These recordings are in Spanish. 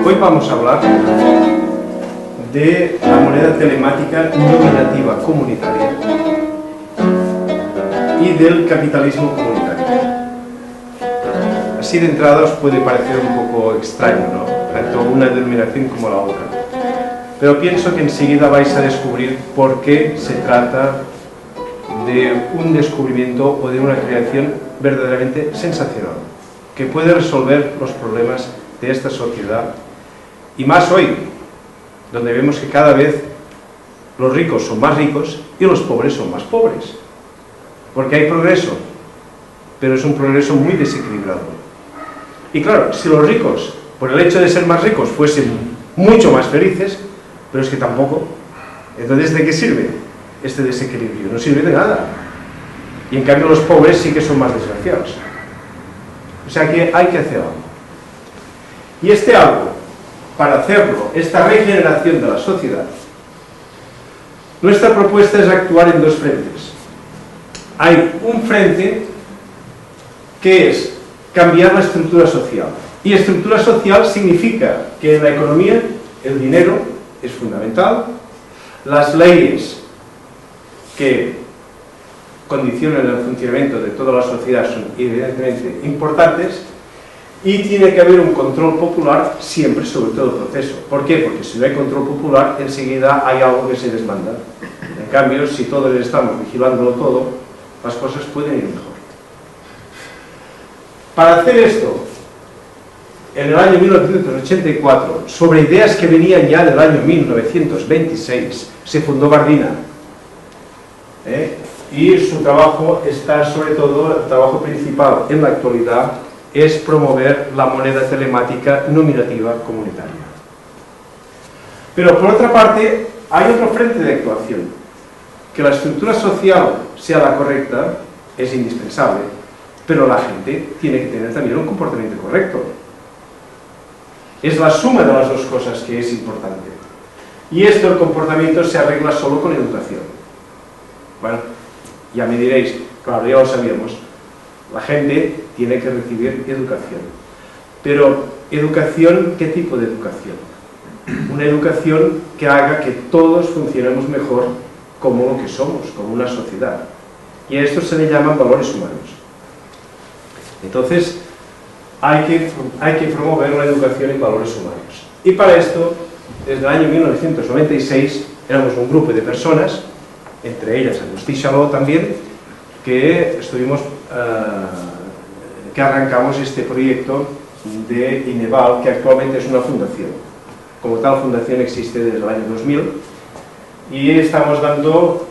Hoy vamos a hablar de la moneda telemática nominativa comunitaria y del capitalismo comunitario. Así de entrada os puede parecer un poco extraño, ¿no? Tanto una denominación como la otra. Pero pienso que enseguida vais a descubrir por qué se trata de un descubrimiento o de una creación verdaderamente sensacional, que puede resolver los problemas de esta sociedad, y más hoy, donde vemos que cada vez los ricos son más ricos y los pobres son más pobres, porque hay progreso, pero es un progreso muy desequilibrado. Y claro, si los ricos, por el hecho de ser más ricos, fuesen mucho más felices, pero es que tampoco, entonces ¿de qué sirve este desequilibrio? No sirve de nada. Y en cambio los pobres sí que son más desgraciados. O sea que hay que hacer algo. Y este algo, para hacerlo, esta regeneración de la sociedad, nuestra propuesta es actuar en dos frentes. Hay un frente que es cambiar la estructura social. Y estructura social significa que en la economía el dinero es fundamental, las leyes que condicionan el funcionamiento de toda la sociedad son evidentemente importantes, y tiene que haber un control popular siempre sobre todo el proceso. ¿Por qué? Porque si no hay control popular, enseguida hay algo que se desmanda. En cambio, si todos estamos vigilándolo todo, las cosas pueden ir mejor. Para hacer esto, en el año 1984, sobre ideas que venían ya del año 1926, se fundó Bardina. Y su trabajo está, sobre todo, el trabajo principal en la actualidad es promover la moneda telemática nominativa comunitaria. Pero por otra parte, hay otro frente de actuación. Que la estructura social sea la correcta es indispensable, pero la gente tiene que tener también un comportamiento correcto. Es la suma de las dos cosas que es importante. Y esto, el comportamiento, se arregla solo con educación. Bueno, ya me diréis, claro, ya lo sabíamos, la gente tiene que recibir educación. Pero, ¿educación? ¿Qué tipo de educación? Una educación que haga que todos funcionemos mejor como lo que somos, como una sociedad. Y a esto se le llaman valores humanos. Entonces, hay que promover la educación en valores humanos. Y para esto, desde el año 1996, éramos un grupo de personas, entre ellas Agustí Chaló también, que que arrancamos este proyecto de Ineval, que actualmente es una fundación. Como tal fundación existe desde el año 2000 y estamos dando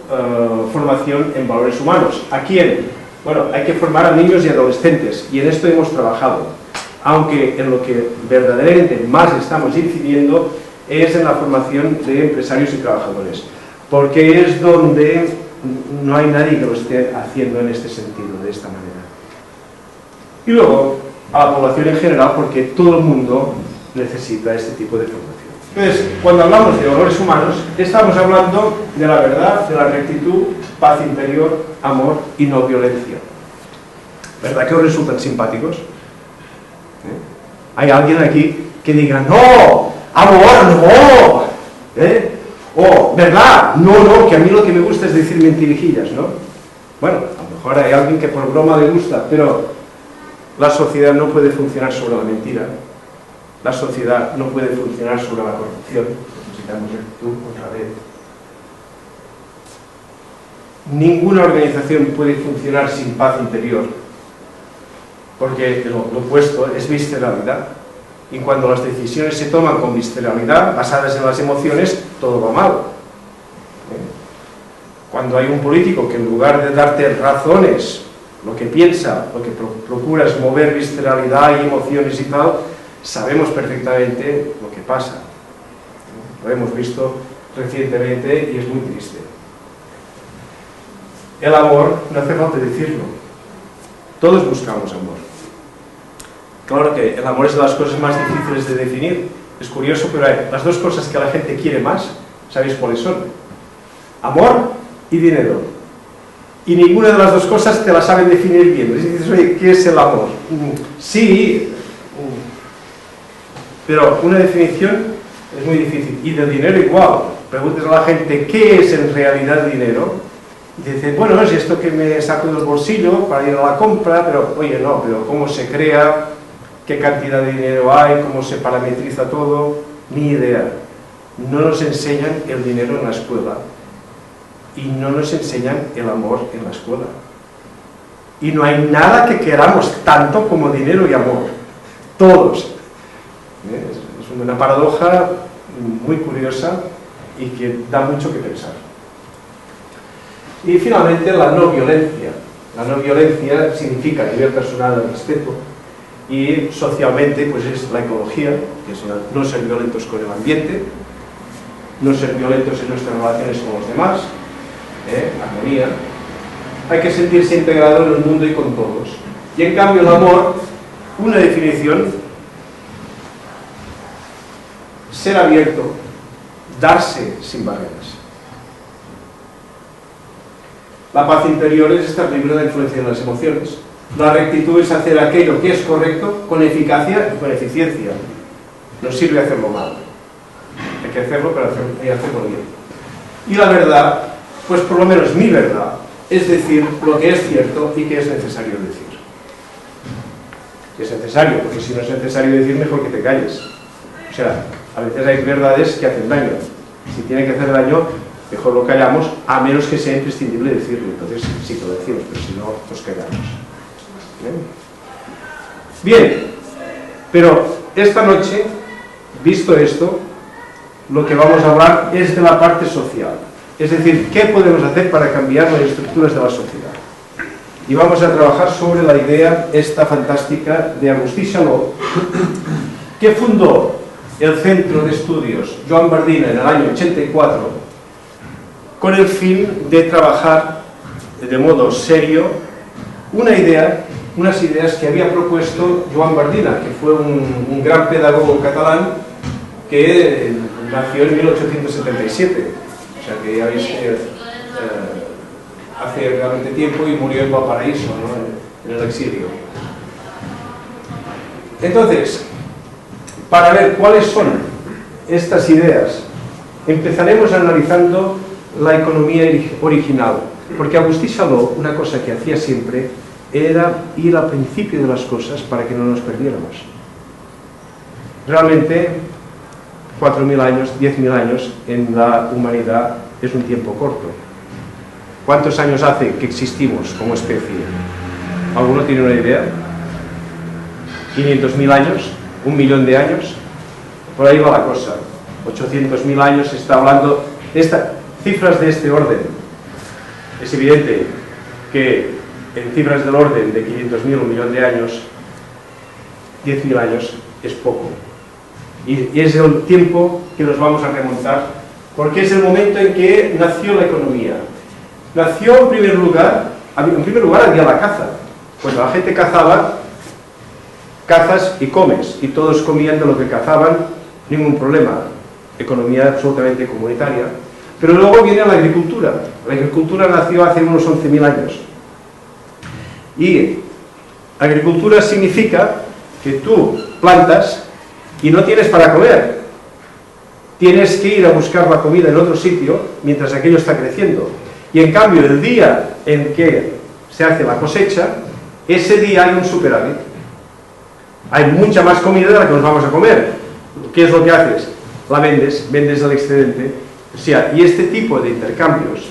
formación en valores humanos. ¿A quién? Bueno, hay que formar a niños y adolescentes, y en esto hemos trabajado, aunque en lo que verdaderamente más estamos incidiendo es en la formación de empresarios y trabajadores, porque es donde no hay nadie que lo esté haciendo en este sentido, de esta manera. Y luego, a la población en general, porque todo el mundo necesita este tipo de formación. Entonces, cuando hablamos de valores humanos, estamos hablando de la verdad, de la rectitud, paz interior, amor y no violencia. ¿Verdad que os resultan simpáticos? ¿Hay alguien aquí que diga, no, amor, no? O, ¿verdad? No, que a mí lo que me gusta es decir mentirijillas, ¿no? Bueno, a lo mejor hay alguien que por broma le gusta, pero la sociedad no puede funcionar sobre la mentira. La sociedad no puede funcionar sobre la corrupción. Necesitamos rectitud otra vez. Ninguna organización puede funcionar sin paz interior, porque lo opuesto es visceralidad. Y cuando las decisiones se toman con visceralidad, basadas en las emociones, todo va mal. Cuando hay un político que en lugar de darte razones, lo que piensa, lo que procura es mover visceralidad y emociones y tal, sabemos perfectamente lo que pasa. Lo hemos visto recientemente y es muy triste. El amor, no hace falta decirlo. Todos buscamos amor. Claro que el amor es de las cosas más difíciles de definir. Es curioso, pero hay las dos cosas que la gente quiere más, ¿sabéis cuáles son? Amor y dinero. Y ninguna de las dos cosas te la saben definir bien. Y dices, oye, ¿qué es el amor? Sí, Pero una definición es muy difícil. Y del dinero igual. Preguntes a la gente qué es en realidad dinero. Y dicen, bueno, es esto que me saco del bolsillo para ir a la compra, pero oye, no, pero cómo se crea, qué cantidad de dinero hay, cómo se parametriza todo, ni idea. No nos enseñan el dinero en la escuela. Y no nos enseñan el amor en la escuela. Y no hay nada que queramos tanto como dinero y amor. Todos. Es una paradoja muy curiosa y que da mucho que pensar. Y finalmente la no violencia. La no violencia significa a nivel personal el respeto y socialmente pues es la ecología, que es no ser violentos con el ambiente, no ser violentos en nuestras relaciones con los demás, armonía. Hay que sentirse integrado en el mundo y con todos. Y en cambio el amor, una definición: ser abierto, darse sin barreras. La paz interior es estar libre de la influencia de las emociones. La rectitud es hacer aquello que es correcto con eficacia y con eficiencia. No sirve hacerlo mal. Hay que hacerlo, pero hay que hacerlo bien. Y la verdad, pues por lo menos mi verdad, es decir lo que es cierto y que es necesario decir. Si es necesario, porque si no es necesario decir, mejor que te calles. O sea, a veces hay verdades que hacen daño. Si tiene que hacer daño, mejor lo callamos, a menos que sea imprescindible decirlo. Entonces sí lo decimos, pero si no, nos callamos. Bien, pero esta noche, visto esto, lo que vamos a hablar es de la parte social. Es decir, ¿qué podemos hacer para cambiar las estructuras de la sociedad? Y vamos a trabajar sobre la idea esta fantástica de Agustí Charlot, que fundó el Centro de Estudios Joan Bardina en el año 84, con el fin de trabajar de modo serio unas ideas que había propuesto Joan Bardina, que fue un gran pedagogo catalán que nació en 1877. O sea que ya veis que hace realmente tiempo y murió en Valparaíso, ¿no? en el exilio. Entonces, para ver cuáles son estas ideas, empezaremos analizando la economía original, porque Agustí Charlot, una cosa que hacía siempre, era ir al principio de las cosas para que no nos perdiéramos. Realmente, 4.000 años, 10.000 años en la humanidad es un tiempo corto. ¿Cuántos años hace que existimos como especie? ¿Alguno tiene una idea? ¿500.000 años? ¿1 millón de años? Por ahí va la cosa. 800.000 años, se está hablando de cifras de este orden. Es evidente que en cifras del orden de 500.000 o 1 millón de años, 10.000 años es poco. Y es el tiempo que nos vamos a remontar, porque es el momento en que nació la economía. Nació en primer lugar había la caza. Cuando la gente cazaba, cazas y comes, y todos comían de lo que cazaban, ningún problema. Economía absolutamente comunitaria. Pero luego viene la agricultura. La agricultura nació hace unos 11.000 años. Y agricultura significa que tú plantas y no tienes para comer. Tienes que ir a buscar la comida en otro sitio mientras aquello está creciendo. Y en cambio, el día en que se hace la cosecha, ese día hay un superávit. Hay mucha más comida de la que nos vamos a comer. ¿Qué es lo que haces? La vendes el excedente. O sea, y este tipo de intercambios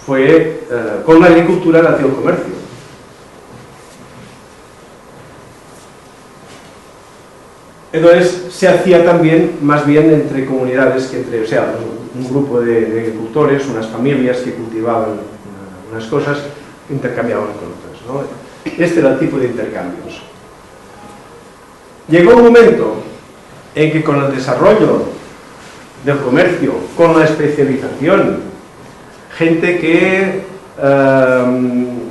fue, con la agricultura nació el comercio. Entonces se hacía también más bien entre comunidades que entre, o sea, un grupo de agricultores, unas familias que cultivaban unas cosas, intercambiaban con otras, ¿no? Este era el tipo de intercambios. Llegó un momento en que con el desarrollo del comercio, con la especialización, gente que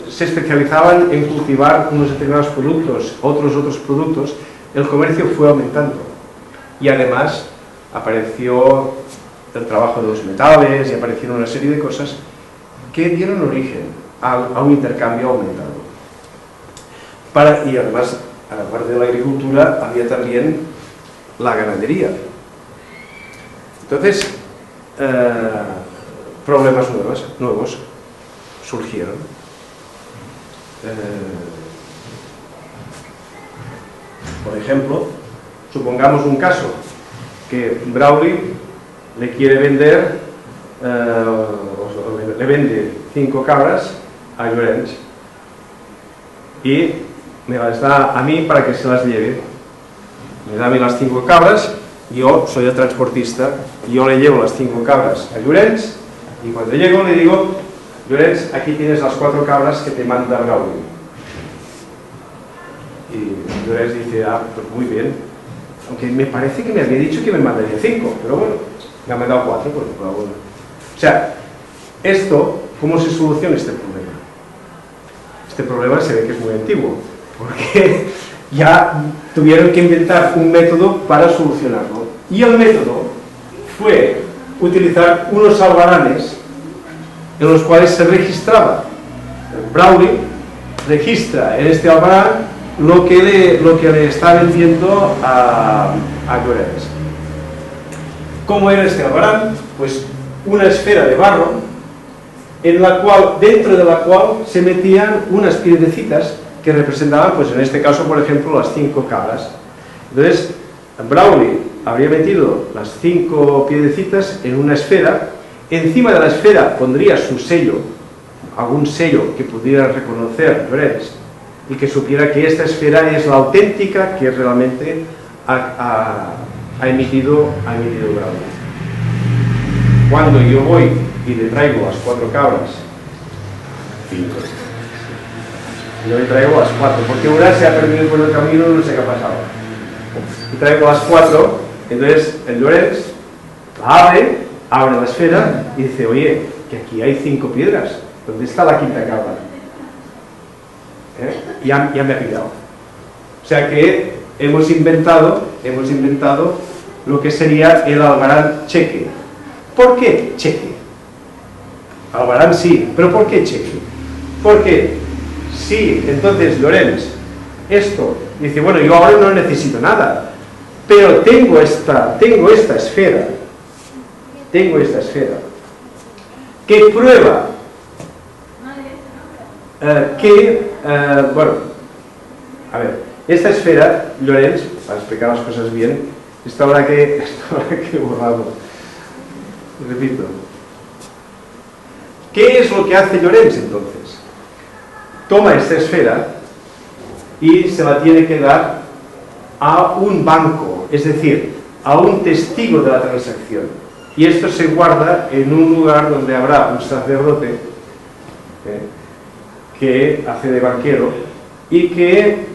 se especializaban en cultivar unos determinados productos, otros productos, el comercio fue aumentando. Y además apareció el trabajo de los metales y aparecieron una serie de cosas que dieron origen a un intercambio aumentado. Y además, aparte de la agricultura, había también la ganadería. Entonces, problemas nuevos surgieron. Por ejemplo, supongamos un caso que Brawley le quiere vender, le vende 5 cabras a Llorens y me las da a mí para que se las lleve. Me da a mí las 5 cabras, yo soy el transportista, yo le llevo las 5 cabras a Llorens y cuando llego le digo: Llorens, aquí tienes las 4 cabras que te manda Brawley. Y Llorens dice: ah, pues muy bien, aunque me parece que me había dicho que me mandaría 5, pero bueno, me ha mandado 4, pues bueno. O sea, ¿cómo se soluciona este problema? Este problema se ve que es muy antiguo, porque ya tuvieron que inventar un método para solucionarlo. Y el método fue utilizar unos albaranes en los cuales se registraba. Brawley registra en este albarán lo que le está vendiendo a Llorens. ¿Cómo era este albarán? Pues una esfera de barro dentro de la cual se metían unas piedrecitas que representaban, pues en este caso, por ejemplo, las 5 cabras. Entonces, Brawley habría metido las 5 piedrecitas en una esfera. Encima de la esfera pondría su sello, algún sello que pudiera reconocer Llorens y que supiera que esta esfera es la auténtica que realmente ha emitido Brawley. Cuando yo voy y le traigo las 4 cabras, 5, yo le traigo las 4, porque una se ha perdido por el camino, no sé qué ha pasado. Y traigo las 4, entonces el Llorens abre la esfera y dice: oye, que aquí hay 5 piedras, ¿dónde está la 5ª cabra? Ya me ha pillado. O sea que hemos inventado lo que sería el albarán cheque. ¿Por qué cheque? Albarán sí, pero ¿por qué cheque? Porque si entonces Llorens dice: bueno, yo ahora no necesito nada, pero tengo esta esfera que prueba bueno, a ver, esta esfera, Llorens, para explicar las cosas bien, esta hora que borramos, repito, ¿qué es lo que hace Llorens entonces? Toma esta esfera y se la tiene que dar a un banco, es decir, a un testigo de la transacción, y esto se guarda en un lugar donde habrá un sacerdote que hace de banquero y que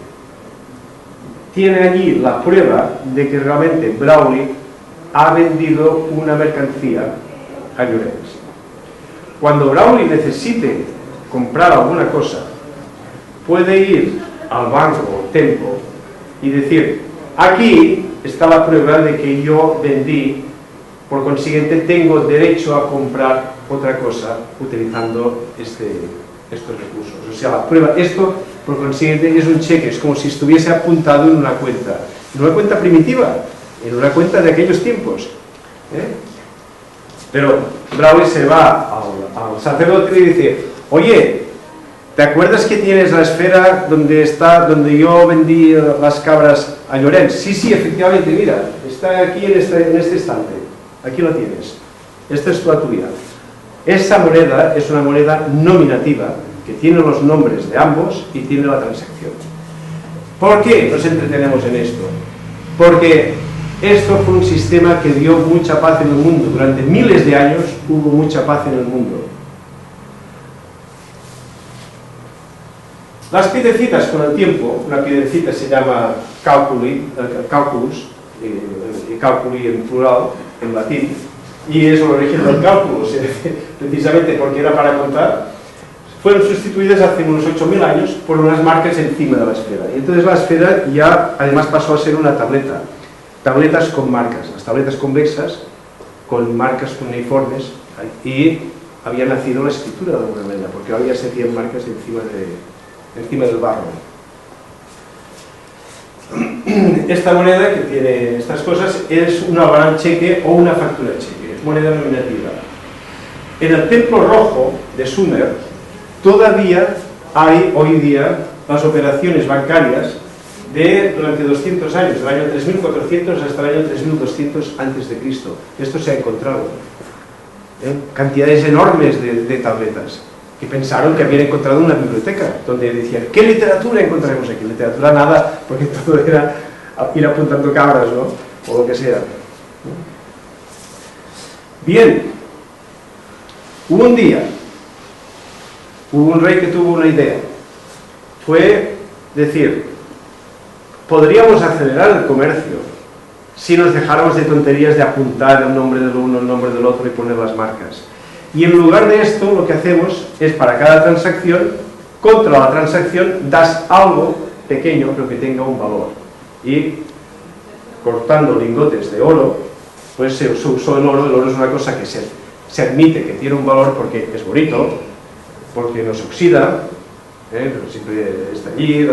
tiene allí la prueba de que realmente Brawley ha vendido una mercancía a Llorens. Cuando Brawley necesite comprar alguna cosa, puede ir al banco o templo y decir: aquí está la prueba de que yo vendí, por consiguiente tengo derecho a comprar otra cosa utilizando estos recursos. O sea, la prueba, esto por consiguiente es un cheque, es como si estuviese apuntado en una cuenta primitiva, en una cuenta de aquellos tiempos. Pero Brawley se va al sacerdote y dice: oye, ¿te acuerdas que tienes la esfera donde yo vendí las cabras a Llorens? Sí, efectivamente, mira, está aquí en este estante, aquí lo tienes, esta es la tuya. Esa moneda es una moneda nominativa que tiene los nombres de ambos y tiene la transacción. ¿Por qué nos entretenemos en esto? Porque esto fue un sistema que dio mucha paz en el mundo. Durante miles de años hubo mucha paz en el mundo. Las piedrecitas con el tiempo, una piedrecita se llama calculus, y calculi en plural, en latín, y es el origen del cálculo, precisamente porque era para contar, fueron sustituidas hace unos 8.000 años por unas marcas encima de la esfera. Y entonces la esfera ya además pasó a ser una tableta, tabletas con marcas, las tabletas convexas con marcas uniformes, y había nacido la escritura de alguna manera, porque ahora ya se hacían marcas encima del barro. esta moneda que tiene estas cosas es un albarán cheque o una factura cheque, es moneda nominativa. En el Templo Rojo de Sumer todavía hay hoy día las operaciones bancarias durante 200 años, del año 3400 hasta el año 3200 a.C. Esto se ha encontrado. Cantidades enormes de tabletas que pensaron que habían encontrado una biblioteca donde decían, ¿qué literatura encontraremos aquí? Literatura nada, porque todo era ir apuntando cabras, ¿no? O lo que sea. Bien, hubo un día, hubo un rey que tuvo una idea. Fue decir, podríamos acelerar el comercio si nos dejáramos de tonterías de apuntar el nombre del uno, el nombre del otro y poner las marcas. Y en lugar de esto, lo que hacemos es para cada transacción, contra la transacción, das algo pequeño pero que tenga un valor. Y cortando lingotes de oro, pues se usó el oro es una cosa que se admite que tiene un valor porque es bonito, porque no se oxida, pero siempre está allí,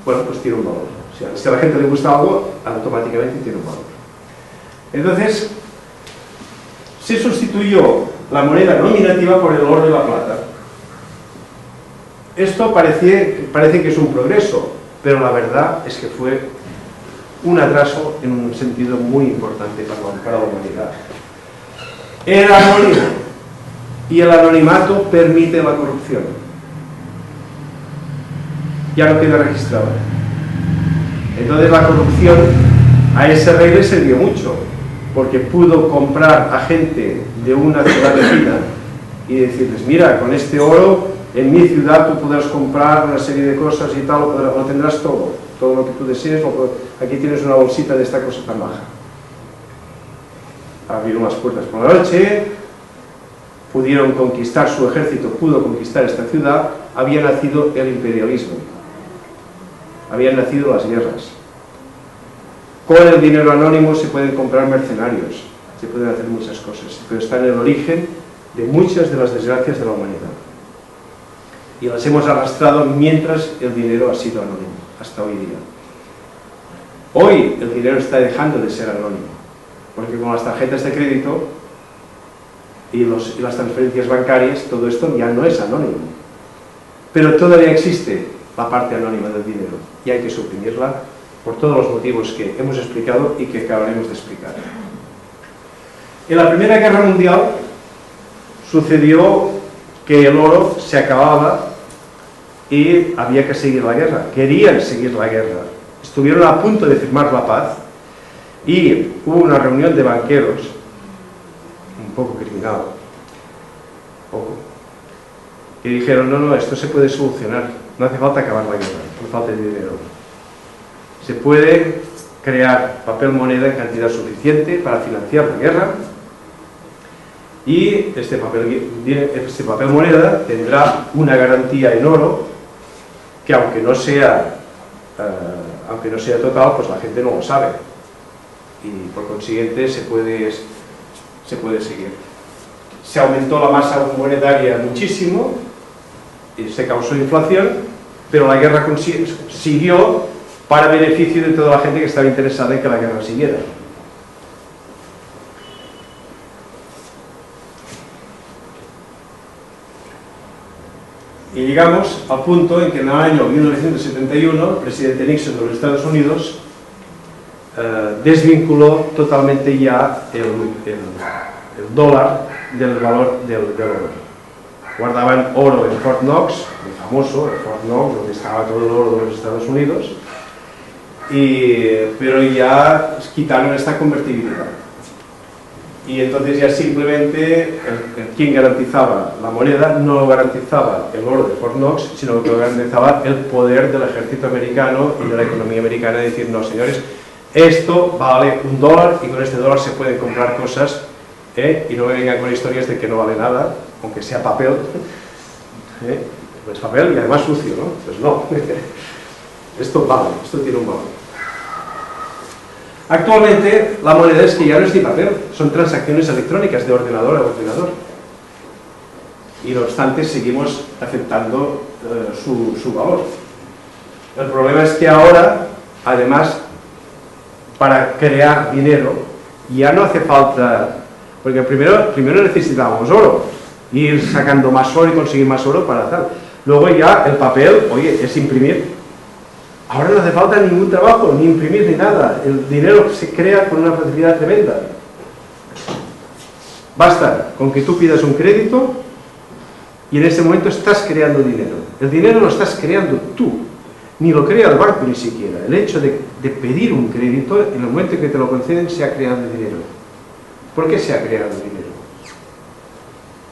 bueno, pues tiene un valor. Si a la gente le gusta algo, automáticamente tiene un valor. Entonces, se sustituyó la moneda nominativa por el oro y la plata. Esto parece que es un progreso, pero la verdad es que fue un atraso en un sentido muy importante para la humanidad. Era anónimo, y el anonimato permite la corrupción. Ya no queda registrado. Entonces la corrupción a ese rey le sirvió mucho, porque pudo comprar a gente de una ciudad vecina y decirles, mira, con este oro en mi ciudad tú podrás comprar una serie de cosas y tal, lo tendrás todo lo que tú desees, aquí tienes una bolsita de esta cosa tan baja. Abrieron las puertas por la noche, pudieron conquistar, su ejército pudo conquistar esta ciudad, había nacido el imperialismo, habían nacido las guerras. Con el dinero anónimo se pueden comprar mercenarios, se pueden hacer muchas cosas, pero está en el origen de muchas de las desgracias de la humanidad. Y las hemos arrastrado mientras el dinero ha sido anónimo, hasta hoy día. Hoy el dinero está dejando de ser anónimo, porque con las tarjetas de crédito y las transferencias bancarias, todo esto ya no es anónimo. Pero todavía existe la parte anónima del dinero, y hay que suprimirla por todos los motivos que hemos explicado y que acabaremos de explicar. En la Primera Guerra Mundial sucedió que el oro se acababa y había que seguir la guerra. Querían seguir la guerra. Estuvieron a punto de firmar la paz y hubo una reunión de banqueros, un poco criminal, que dijeron, no, esto se puede solucionar, no hace falta acabar la guerra, no falta dinero. Se puede crear papel moneda en cantidad suficiente para financiar la guerra y este papel moneda tendrá una garantía en oro que aunque no sea total, pues la gente no lo sabe y por consiguiente se puede seguir. Se aumentó la masa monetaria muchísimo y se causó inflación, pero la guerra siguió para beneficio de toda la gente que estaba interesada en que la guerra siguiera. Y llegamos al punto en que en el año 1971 el presidente Nixon de los Estados Unidos desvinculó totalmente ya el dólar del valor del oro. Guardaban oro en Fort Knox, muy famoso, el Fort Knox, donde estaba todo el oro de los Estados Unidos, pero ya quitaron esta convertibilidad. Y entonces ya simplemente quien garantizaba la moneda no garantizaba el oro de Fort Knox, sino que garantizaba el poder del ejército americano y de la economía americana, de decir, no señores, esto vale $1 y con este dólar se pueden comprar cosas, y no me vengan con historias de que no vale nada, aunque sea papel, pues papel y además sucio, ¿no? Pues no, esto vale, esto tiene un valor. Actualmente la moneda es que ya no es ni papel, son transacciones electrónicas de ordenador a ordenador. Y no obstante seguimos aceptando su valor. El problema es que ahora además, para crear dinero, ya no hace falta, porque primero necesitábamos oro, ir sacando más oro y conseguir más oro para tal. Luego ya el papel, oye, es imprimir. Ahora no hace falta ningún trabajo, ni imprimir ni nada. El dinero se crea con una facilidad tremenda. Basta con que tú pidas un crédito y en ese momento estás creando dinero. El dinero lo estás creando tú, ni lo crea el banco ni siquiera. El hecho de pedir un crédito, en el momento en que te lo conceden, se ha creado dinero. ¿Por qué se ha creado dinero?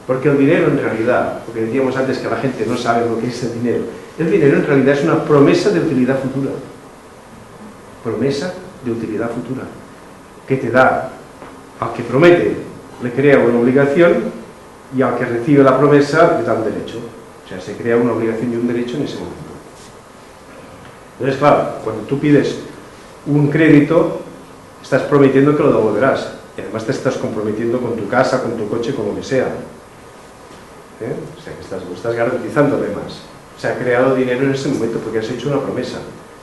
Porque el dinero en realidad, porque decíamos antes que la gente no sabe lo que es el dinero en realidad es una promesa de utilidad futura. Promesa de utilidad futura. Que te da, al que promete, le crea una obligación y al que recibe la promesa le da un derecho. O sea, se crea una obligación y un derecho en ese momento. Entonces, claro, cuando tú pides un crédito, estás prometiendo que lo devolverás. Y además te estás comprometiendo con tu casa, con tu coche, con lo que sea. O sea, que lo estás garantizando además. Se ha creado dinero en ese momento porque has hecho una promesa,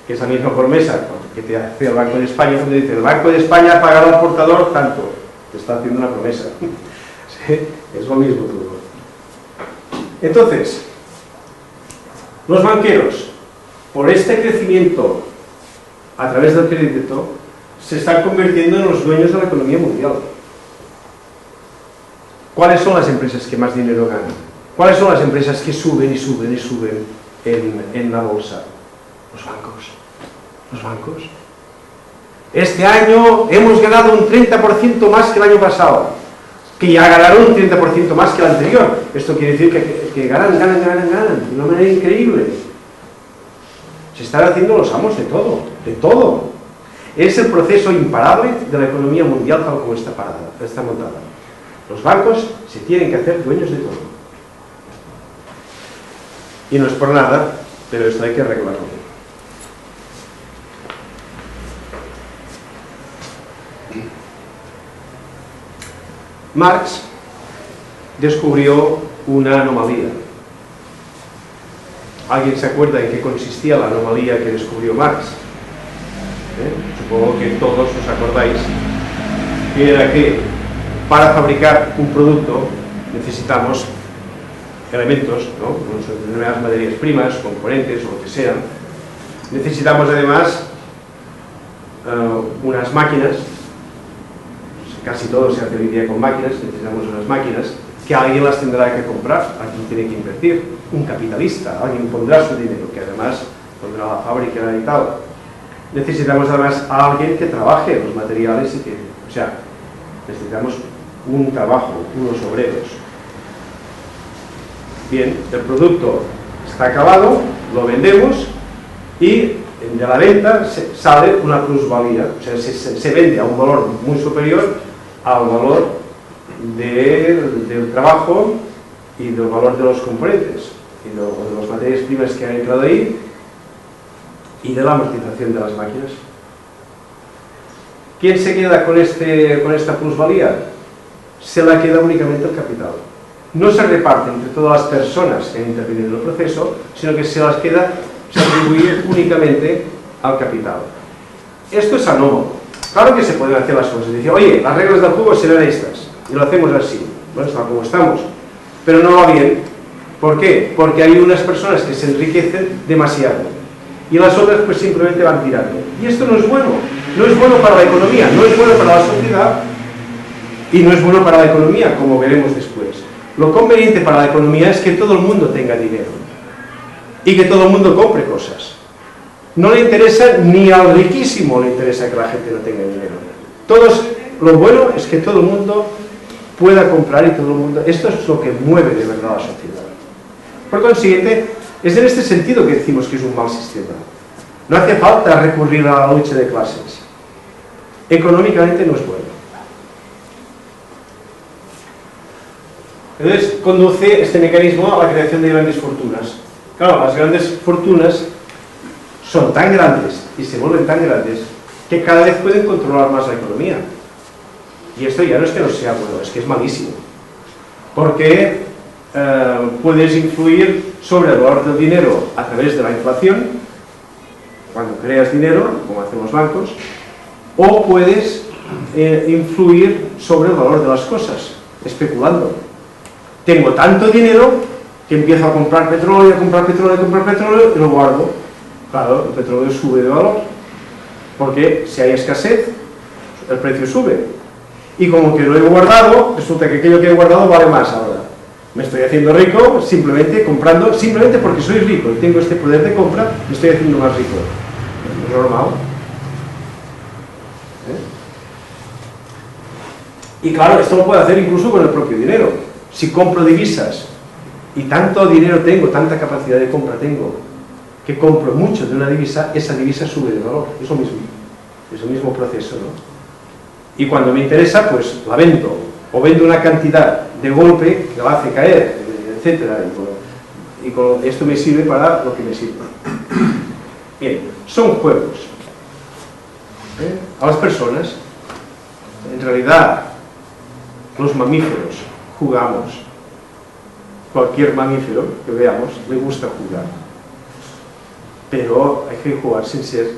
que es la misma promesa que te hace el Banco de España cuando dice el Banco de España ha pagado al portador tanto, te está haciendo una promesa. ¿Sí? Es lo mismo todo. Entonces, los banqueros, por este crecimiento a través del crédito, se están convirtiendo en los dueños de la economía mundial. ¿Cuáles son las empresas que más dinero ganan? ¿Cuáles son las empresas que suben y suben y suben en la bolsa? Los bancos. Los bancos. Este año hemos ganado un 30% más que el año pasado, que ya ganaron un 30% más que el anterior. Esto quiere decir que ganan de una manera increíble. Se están haciendo los amos de todo, de todo. Es el proceso imparable de la economía mundial tal como está montada. Los bancos se tienen que hacer dueños de todo. Y no es por nada, pero esto hay que arreglarlo. Marx descubrió una anomalía. ¿Alguien se acuerda en qué consistía la anomalía que descubrió Marx? Supongo que todos os acordáis que era que para fabricar un producto necesitamos elementos, ¿no? Determinadas materias primas, componentes o lo que sean. Necesitamos además unas máquinas, casi todo se hace hoy día con máquinas, necesitamos unas máquinas que alguien las tendrá que comprar, alguien tiene que invertir, un capitalista, alguien pondrá su dinero, que además pondrá la fábrica y tal. Necesitamos además a alguien que trabaje los materiales y que, o sea, necesitamos un trabajo, unos obreros. Bien, el producto está acabado, lo vendemos y de la venta sale una plusvalía, o sea, se vende a un valor muy superior al valor del trabajo y del valor de los componentes y de las materias primas que han entrado ahí y de la amortización de las máquinas. ¿Quién se queda con esta plusvalía? Se la queda únicamente el capital. No se reparte entre todas las personas que han intervenido en el proceso, sino que se atribuye únicamente al capital. Esto es anómalo. Claro que se pueden hacer las cosas. Dice, oye, las reglas del juego serán estas, y lo hacemos así. Bueno, está como estamos. Pero no va bien. ¿Por qué? Porque hay unas personas que se enriquecen demasiado, y las otras pues simplemente van tirando. Y esto no es bueno. No es bueno para la economía, no es bueno para la sociedad, y no es bueno para la economía, como veremos después. Lo conveniente para la economía es que todo el mundo tenga dinero y que todo el mundo compre cosas. No le interesa, ni al riquísimo le interesa que la gente no tenga dinero. Lo bueno es que todo el mundo pueda comprar y todo el mundo... Esto es lo que mueve de verdad a la sociedad. Por consiguiente, es en este sentido que decimos que es un mal sistema. No hace falta recurrir a la lucha de clases. Económicamente no es bueno. Entonces, conduce este mecanismo a la creación de grandes fortunas. Claro, las grandes fortunas son tan grandes y se vuelven tan grandes que cada vez pueden controlar más la economía. Y esto ya no es que no sea bueno, es que es malísimo. Porque puedes influir sobre el valor del dinero a través de la inflación, cuando creas dinero, como hacen los bancos, o puedes influir sobre el valor de las cosas, especulando. Tengo tanto dinero que empiezo a comprar petróleo, a comprar petróleo, a comprar petróleo y lo guardo. Claro, el petróleo sube de valor, porque si hay escasez, el precio sube. Y como que lo he guardado, resulta que aquello que he guardado vale más ahora. Me estoy haciendo rico simplemente comprando, simplemente porque soy rico y tengo este poder de compra, me estoy haciendo más rico. Es normal. Y claro, esto lo puedo hacer incluso con el propio dinero. Si compro divisas y tanto dinero tengo, tanta capacidad de compra tengo, que compro mucho de una divisa, esa divisa sube de valor. Es lo mismo. Es el mismo proceso, ¿no? Y cuando me interesa, pues la vendo. O vendo una cantidad de golpe que la hace caer, etcétera. Y con esto me sirve para lo que me sirve. Bien, son juegos. A las personas, en realidad, los mamíferos jugamos. Cualquier mamífero que veamos le gusta jugar. Pero hay que jugar sin ser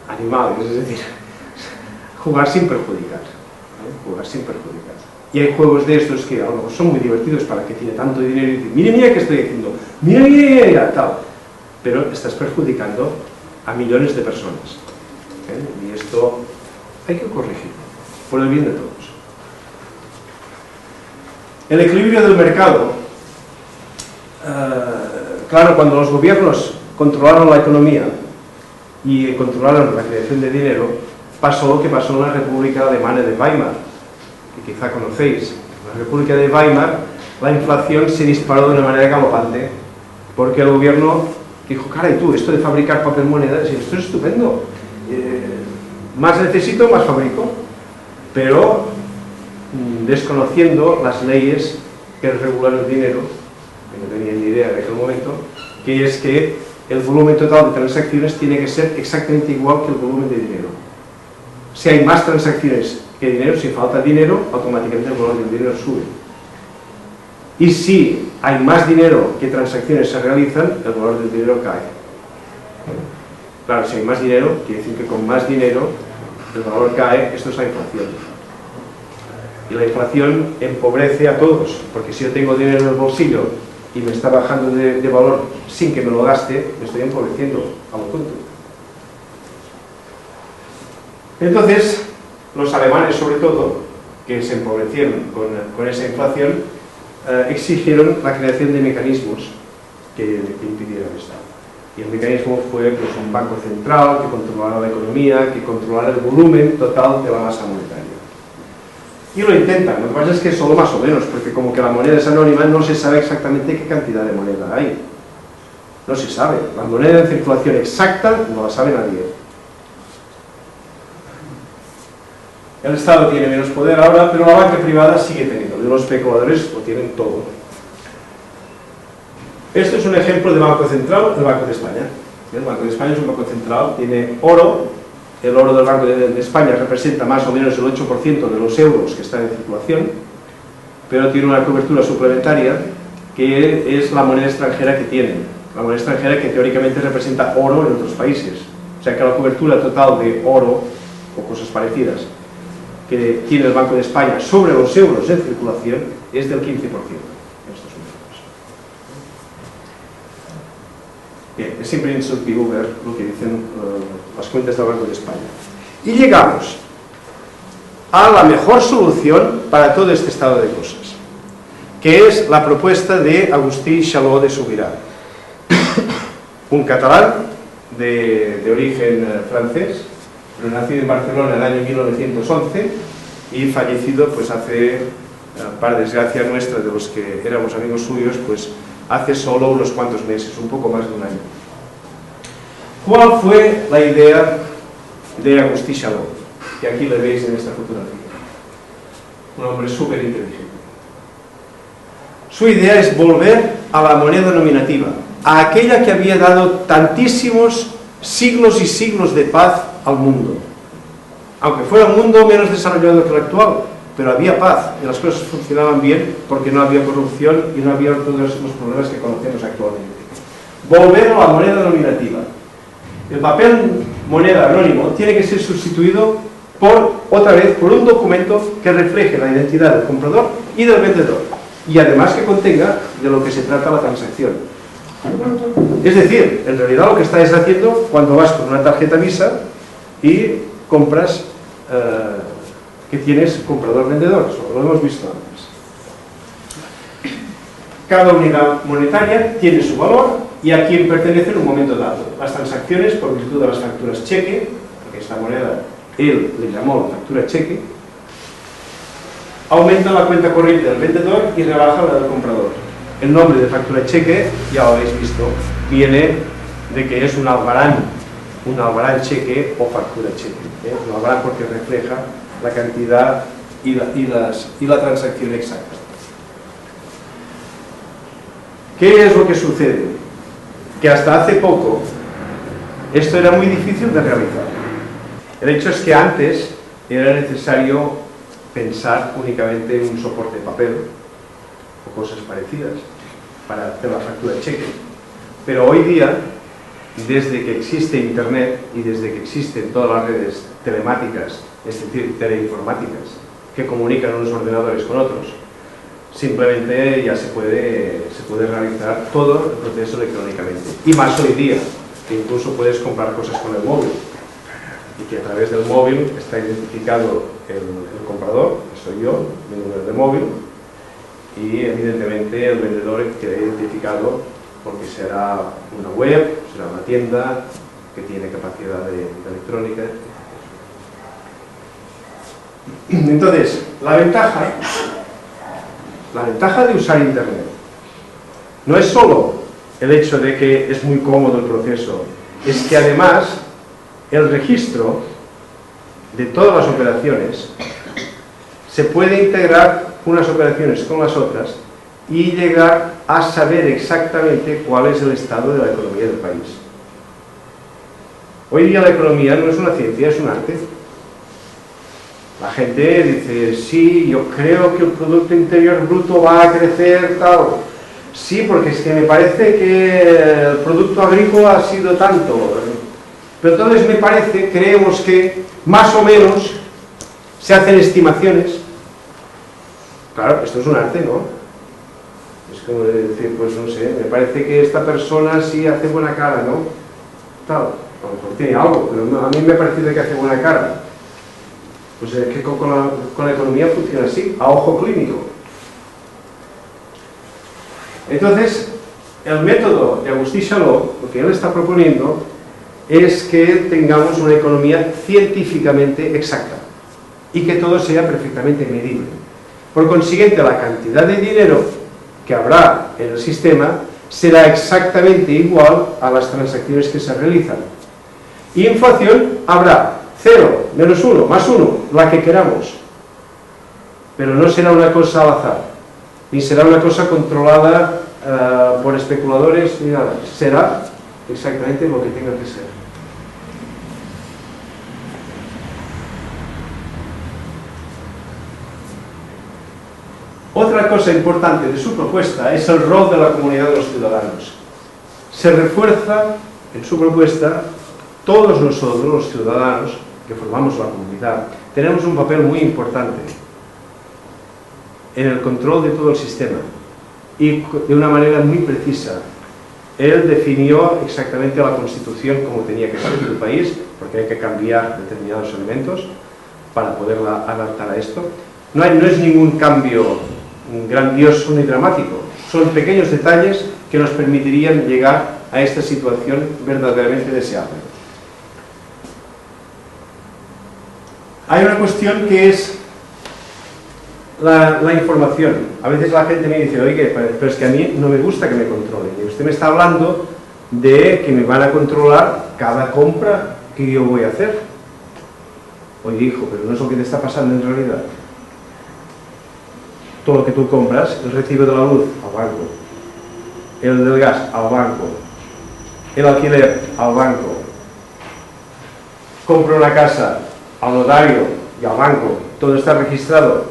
animales, es decir, jugar sin perjudicar. Jugar sin perjudicar. Y hay juegos de estos que a lo mejor son muy divertidos para el que tiene tanto dinero y dice, mira, mira qué estoy haciendo, mira, mira, mira, tal. Pero estás perjudicando a millones de personas. Y esto hay que corregir, por el bien de todos. El equilibrio del mercado. Claro, cuando los gobiernos controlaron la economía y controlaron la creación de dinero, pasó lo que pasó en la República Alemana de Weimar, que quizá conocéis. En la República de Weimar la inflación se disparó de una manera galopante, porque el gobierno dijo, caray tú, esto de fabricar papel moneda, esto es estupendo, más necesito, más fabrico, pero desconociendo las leyes que regulan el dinero, que no tenían ni idea en aquel momento, que es que el volumen total de transacciones tiene que ser exactamente igual que el volumen de dinero. Si hay más transacciones que dinero, si falta dinero, automáticamente el valor del dinero sube. Y si hay más dinero que transacciones se realizan, el valor del dinero cae. Claro, si hay más dinero, quiere decir que con más dinero el valor cae, esto es la inflación. Y la inflación empobrece a todos, porque si yo tengo dinero en el bolsillo y me está bajando de valor sin que me lo gaste, me estoy empobreciendo a lo tonto. Entonces, los alemanes sobre todo, que se empobrecieron con esa inflación, exigieron la creación de mecanismos que impidieran esto. Y el mecanismo fue pues, un banco central que controlara la economía, que controlara el volumen total de la masa monetaria. Y lo intentan, lo que pasa es que solo más o menos, porque como que la moneda es anónima, no se sabe exactamente qué cantidad de moneda hay. No se sabe. La moneda en circulación exacta no la sabe nadie. El Estado tiene menos poder ahora, pero la banca privada sigue teniendo. Los especuladores lo tienen todo. Esto es un ejemplo de Banco Central del Banco de España. El Banco de España es un banco central, tiene oro. El oro del Banco de España representa más o menos el 8% de los euros que están en circulación, pero tiene una cobertura suplementaria que es la moneda extranjera que tiene. La moneda extranjera que teóricamente representa oro en otros países. O sea que la cobertura total de oro, o cosas parecidas, que tiene el Banco de España sobre los euros en circulación es del 15% en estos momentos. Bien, es siempre instructivo ver lo que dicen las cuentas del Banco de España. Y llegamos a la mejor solución para todo este estado de cosas, que es la propuesta de Agustí Chalaux de Subirà, un catalán de origen francés, pero nacido en Barcelona en el año 1911 y fallecido pues hace, para desgracia nuestra, de los que éramos amigos suyos, pues hace solo unos cuantos meses, un poco más de un año. ¿Cuál fue la idea de Agustí Chalaux? Que aquí le veis en esta fotografía. Un hombre súper inteligente. Su idea es volver a la moneda nominativa, a aquella que había dado tantísimos siglos y siglos de paz al mundo. Aunque fuera un mundo menos desarrollado que el actual, pero había paz y las cosas funcionaban bien porque no había corrupción y no había todos los problemas que conocemos actualmente. Volver a la moneda nominativa. el papel moneda anónimo tiene que ser sustituido otra vez por un documento que refleje la identidad del comprador y del vendedor, y además que contenga de lo que se trata la transacción. Es decir, en realidad lo que estás haciendo cuando vas con una tarjeta Visa y compras que tienes comprador-vendedor, eso lo hemos visto antes. Cada unidad monetaria tiene su valor y a quién pertenece en un momento dado. Las transacciones, por virtud de las facturas cheque, porque esta moneda él le llamó la factura cheque, aumenta la cuenta corriente del vendedor y rebaja la del comprador. El nombre de factura cheque, ya lo habéis visto, viene de que es un albarán cheque o factura cheque. Un albarán porque refleja la cantidad y la transacción exacta. ¿Qué es lo que sucede? Que hasta hace poco esto era muy difícil de realizar. El hecho es que antes era necesario pensar únicamente en un soporte de papel o cosas parecidas para hacer la factura de cheque. Pero hoy día, desde que existe Internet y desde que existen todas las redes telemáticas, es decir, teleinformáticas, que comunican unos ordenadores con otros, simplemente ya se puede realizar todo el proceso electrónicamente. Y más hoy día, que incluso puedes comprar cosas con el móvil y que a través del móvil está identificado el comprador, que soy yo, mi número de móvil, y evidentemente el vendedor queda identificado porque será una web, será una tienda que tiene capacidad de electrónica. Entonces, la ventaja de usar Internet no es solo el hecho de que es muy cómodo el proceso, es que además el registro de todas las operaciones se puede integrar unas operaciones con las otras y llegar a saber exactamente cuál es el estado de la economía del país. Hoy día la economía no es una ciencia, es un arte. La gente dice, sí, yo creo que el Producto Interior Bruto va a crecer, tal. Sí, porque es que me parece que el producto agrícola ha sido tanto. Pero entonces me parece, creemos que más o menos se hacen estimaciones. Claro, esto es un arte, ¿no? Es como decir, pues no sé, me parece que esta persona sí hace buena cara, ¿no? Tal, a lo mejor tiene algo, pero a mí me parece que hace buena cara. Pues es que con la economía funciona así, a ojo clínico. Entonces, el método de Agustí Charlot, lo que él está proponiendo, es que tengamos una economía científicamente exacta y que todo sea perfectamente medible. Por consiguiente, la cantidad de dinero que habrá en el sistema será exactamente igual a las transacciones que se realizan. Y inflación habrá 0, menos 1, más 1, la que queramos. Pero no será una cosa al azar, ni será una cosa controlada por especuladores, ni nada. Será exactamente lo que tenga que ser. Otra cosa importante de su propuesta es el rol de la comunidad de los ciudadanos. Se refuerza en su propuesta, todos nosotros, los ciudadanos, que formamos la comunidad, tenemos un papel muy importante en el control de todo el sistema y de una manera muy precisa. Él definió exactamente la Constitución como tenía que ser del país, porque hay que cambiar determinados elementos para poderla adaptar a esto. No es ningún cambio grandioso ni dramático, son pequeños detalles que nos permitirían llegar a esta situación verdaderamente deseable. Hay una cuestión que es la información. A veces la gente me dice, oye, pero es que a mí no me gusta que me controlen. Y usted me está hablando de que me van a controlar cada compra que yo voy a hacer. Oye, hijo, pero no es lo que te está pasando en realidad. Todo lo que tú compras, el recibo de la luz, al banco. El del gas, al banco. El alquiler, al banco. Compro una casa, al notario y al banco, todo está registrado.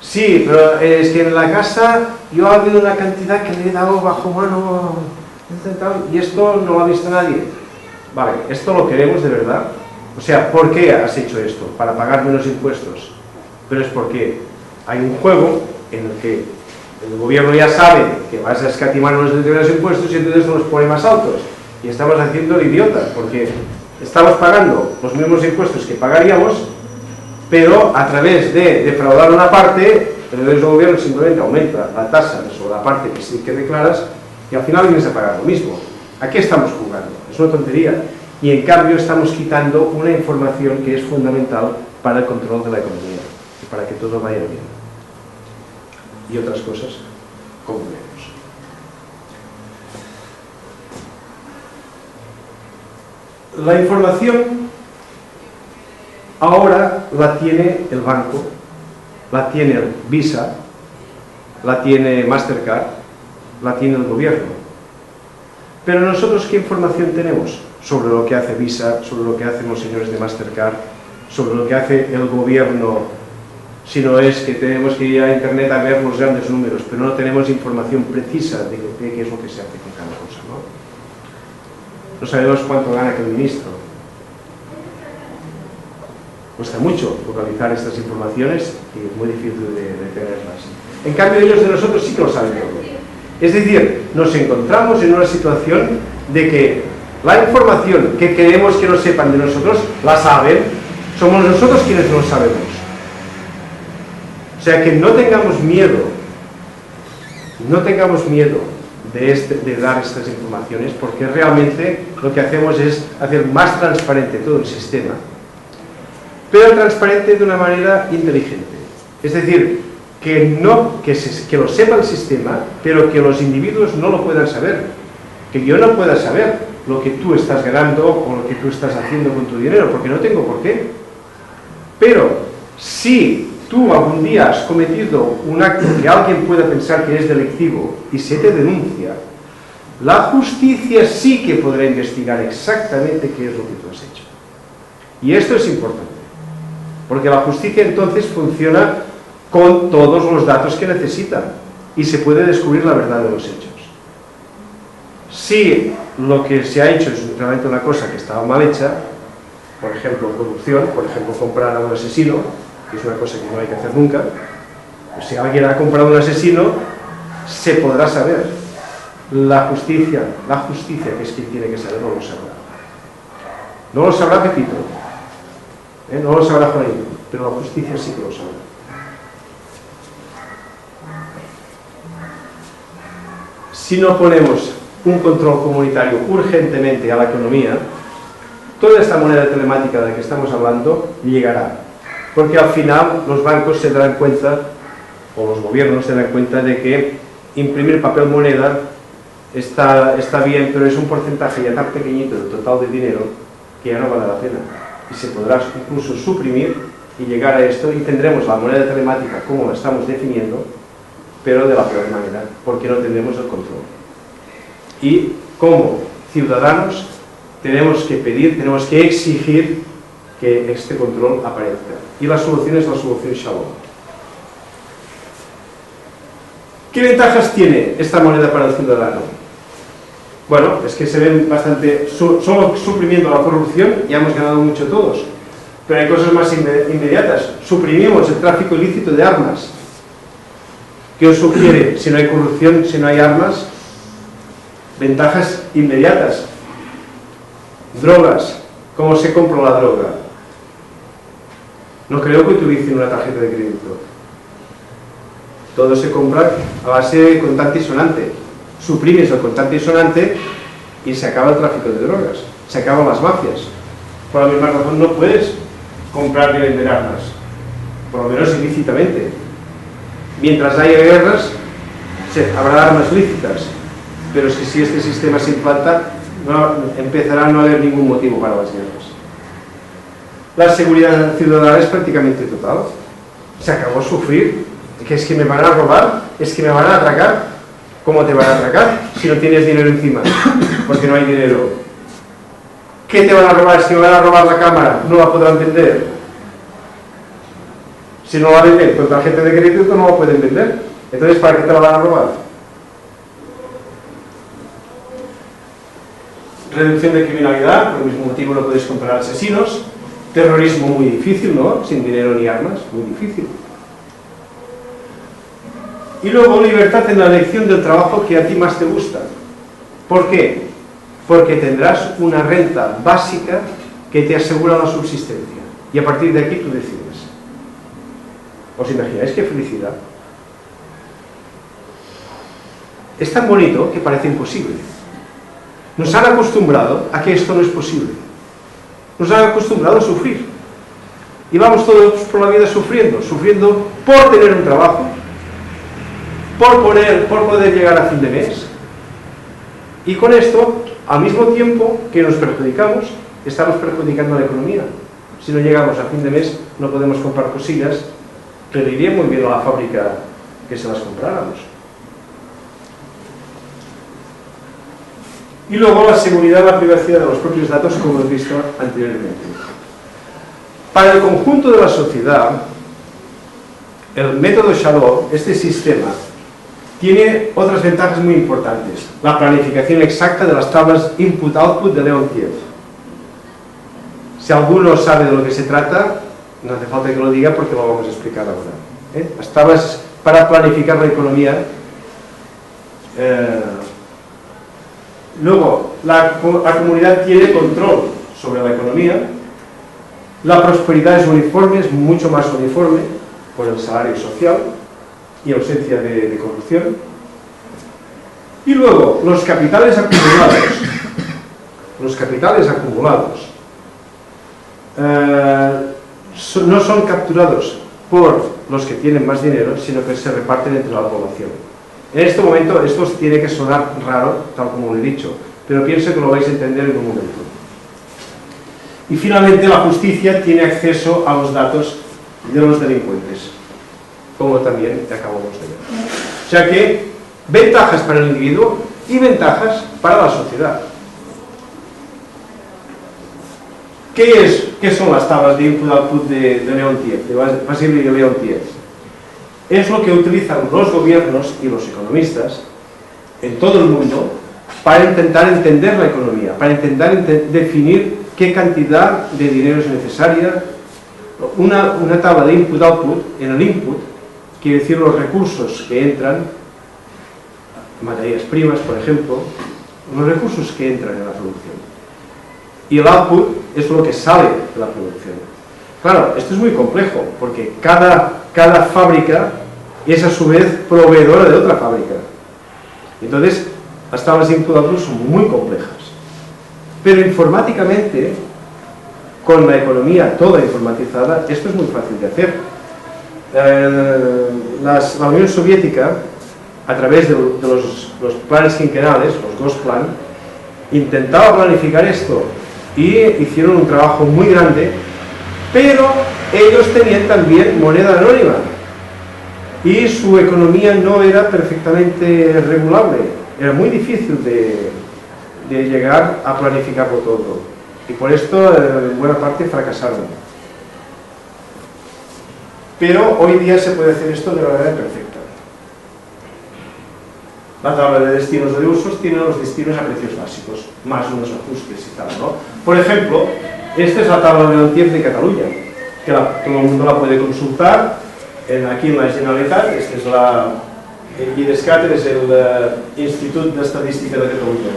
Sí, pero es que en la casa yo ha habido una cantidad que le he dado bajo mano y esto no lo ha visto nadie. vale, ¿esto lo queremos de verdad? O sea, ¿por qué has hecho esto? Para pagar menos impuestos. Pero es porque hay un juego en el que el gobierno ya sabe que vas a escatimar unos determinados impuestos y entonces nos pone más altos. Y estamos haciendo el idiota, porque estamos pagando los mismos impuestos que pagaríamos, pero a través de defraudar una parte, el gobierno simplemente aumenta la tasa sobre la parte que sí que declaras y al final vienes a pagar lo mismo. ¿A qué estamos jugando? Es una tontería. Y en cambio estamos quitando una información que es fundamental para el control de la economía y para que todo vaya bien. Y otras cosas, como veremos. La información ahora la tiene el banco, la tiene el Visa, la tiene Mastercard, la tiene el gobierno. Pero nosotros, ¿qué información tenemos sobre lo que hace Visa, sobre lo que hacen los señores de Mastercard, sobre lo que hace el gobierno? Si no es que tenemos que ir a internet a ver los grandes números, pero no tenemos información precisa de qué es lo que se hace con cada cosa, ¿no? No sabemos cuánto gana aquel ministro. Cuesta mucho localizar estas informaciones y es muy difícil de tenerlas. En cambio, ellos de nosotros sí que lo saben todo. Es decir, nos encontramos en una situación de que la información que queremos que nos sepan de nosotros, la saben, somos nosotros quienes no lo sabemos. O sea que no tengamos miedo de dar estas informaciones, porque realmente lo que hacemos es hacer más transparente todo el sistema, pero transparente de una manera inteligente. Es decir, que lo sepa el sistema, pero que los individuos no lo puedan saber. Que yo no pueda saber lo que tú estás ganando o lo que tú estás haciendo con tu dinero, porque no tengo por qué. Pero si tú algún día has cometido un acto que alguien pueda pensar que es delictivo y se te denuncia, la justicia sí que podrá investigar exactamente qué es lo que tú has hecho. Y esto es importante, porque la justicia entonces funciona con todos los datos que necesita y se puede descubrir la verdad de los hechos. Si lo que se ha hecho es realmente una cosa que estaba mal hecha, por ejemplo corrupción, por ejemplo comprar a un asesino, que es una cosa que no hay que hacer nunca, pues si alguien ha comprado a un asesino, se podrá saber. La justicia, que es quien tiene que saber, no lo sabrá. No lo sabrá Pepito, no lo sabrá Juanito, pero la justicia sí que lo sabrá. Si no ponemos un control comunitario urgentemente a la economía, toda esta moneda telemática de la que estamos hablando llegará. Porque al final los bancos se darán cuenta, o los gobiernos se darán cuenta de que imprimir papel moneda está bien, pero es un porcentaje ya tan pequeñito del total de dinero que ya no vale la pena. Y se podrá incluso suprimir y llegar a esto y tendremos la moneda telemática como la estamos definiendo, pero de la peor manera, porque no tendremos el control. Y como ciudadanos tenemos que pedir, tenemos que exigir que este control aparezca. Y la solución es la solución Shalom. ¿Qué ventajas tiene esta moneda para el ciudadano? Bueno, es que se ven bastante... Solo suprimiendo la corrupción ya hemos ganado mucho todos. Pero hay cosas más inmediatas. Suprimimos el tráfico ilícito de armas. ¿Qué os sugiere? Si no hay corrupción, si no hay armas, ventajas inmediatas. Drogas. ¿Cómo se compra la droga? No creo que utilicen una tarjeta de crédito. Todo se compra a base de contante y sonante. Suprimes el contante y sonante y se acaba el tráfico de drogas. Se acaban las mafias. Por la misma razón no puedes comprar ni vender armas. Por lo menos ilícitamente. Mientras haya guerras, habrá armas lícitas. Pero es que si este sistema se implanta, empezará a no haber ningún motivo para las guerras. La seguridad ciudadana es prácticamente total. Se acabó sufrir. Que es que me van a robar, es que me van a atracar. ¿Cómo te van a atracar si no tienes dinero encima? Porque no hay dinero. ¿Qué te van a robar? Es que me van a robar la cámara, no la podrán vender. Si no la venden con tarjeta de crédito, no la pueden vender. Entonces, ¿para qué te la van a robar? reducción de criminalidad, por el mismo motivo no podéis comprar asesinos. Terrorismo muy difícil, ¿no? Sin dinero ni armas, muy difícil. Y luego libertad en la elección del trabajo que a ti más te gusta. ¿Por qué? Porque tendrás una renta básica que te asegura la subsistencia. Y a partir de aquí tú decides. ¿Os imagináis qué felicidad? Es tan bonito que parece imposible. Nos han acostumbrado a que esto no es posible. Nos han acostumbrado a sufrir. Y vamos todos por la vida sufriendo por tener un trabajo, por poder llegar a fin de mes. Y con esto, al mismo tiempo que nos perjudicamos, estamos perjudicando a la economía. Si no llegamos a fin de mes, no podemos comprar cosillas, pero iría muy bien a la fábrica que se las compráramos. Y luego la seguridad y la privacidad de los propios datos, como hemos visto anteriormente. Para el conjunto de la sociedad, el método Charlot, este sistema, tiene otras ventajas muy importantes. La planificación exacta de las tablas input-output de Leontief. Si alguno sabe de lo que se trata, no hace falta que lo diga porque lo vamos a explicar ahora. Las tablas para planificar la economía. Luego, la comunidad tiene control sobre la economía. La prosperidad es uniforme, es mucho más uniforme por el salario social y ausencia de corrupción. Y luego, los capitales acumulados no son capturados por los que tienen más dinero, sino que se reparten entre la población. En este momento esto os tiene que sonar raro, tal como lo he dicho, pero pienso que lo vais a entender en un momento. Y finalmente la justicia tiene acceso a los datos de los delincuentes, como también acabamos de ver. O sea que, ventajas para el individuo y ventajas para la sociedad. ¿Qué son las tablas de input-output de Leontief, de Vasily Leontief? Es lo que utilizan los gobiernos y los economistas en todo el mundo para intentar entender la economía, para intentar definir qué cantidad de dinero es necesaria. Una tabla de input-output, en el input, quiere decir los recursos que entran, materias primas, por ejemplo, los recursos que entran en la producción. Y el output es lo que sale de la producción. Claro, esto es muy complejo, porque cada fábrica es a su vez proveedora de otra fábrica. Entonces, las tablas de input-output son muy complejas. Pero informáticamente, con la economía toda informatizada, esto es muy fácil de hacer. La Unión Soviética, a través de los planes quinquenales, los Gosplan, intentaba planificar esto y hicieron un trabajo muy grande, pero ellos tenían también moneda anónima y su economía no era perfectamente regulable, era muy difícil de llegar a planificarlo todo y por esto en buena parte fracasaron. Pero hoy día se puede hacer esto de la manera perfecta. La tabla de destinos o de usos tiene los destinos a precios básicos, más unos ajustes y tal, ¿no? Por ejemplo, esta es la tabla de Leontief de Cataluña, que todo el mundo la puede consultar aquí en la Generalitat. Este es el IDESCAT, es el Institut d'Estadística de Cataluña.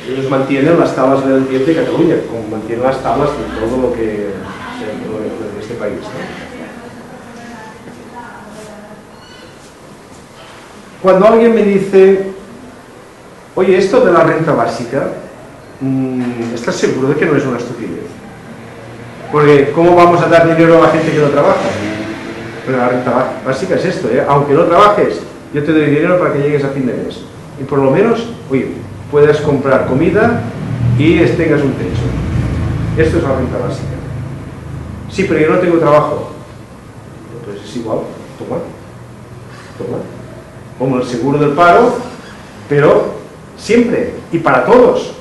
Ellos mantienen las tablas de Leontief de Cataluña, como mantienen las tablas de todo lo que de este país, ¿no? Cuando alguien me dice, oye, esto de la renta básica, ¿estás seguro de que no es una estupidez? Porque ¿cómo vamos a dar dinero a la gente que no trabaja? Pero la renta básica es esto, aunque no trabajes, yo te doy dinero para que llegues a fin de mes. Y por lo menos, oye, puedas comprar comida y tengas un techo. Esto es la renta básica. Sí, pero yo no tengo trabajo. Pues es igual, toma. Como el seguro del paro, pero siempre y para todos.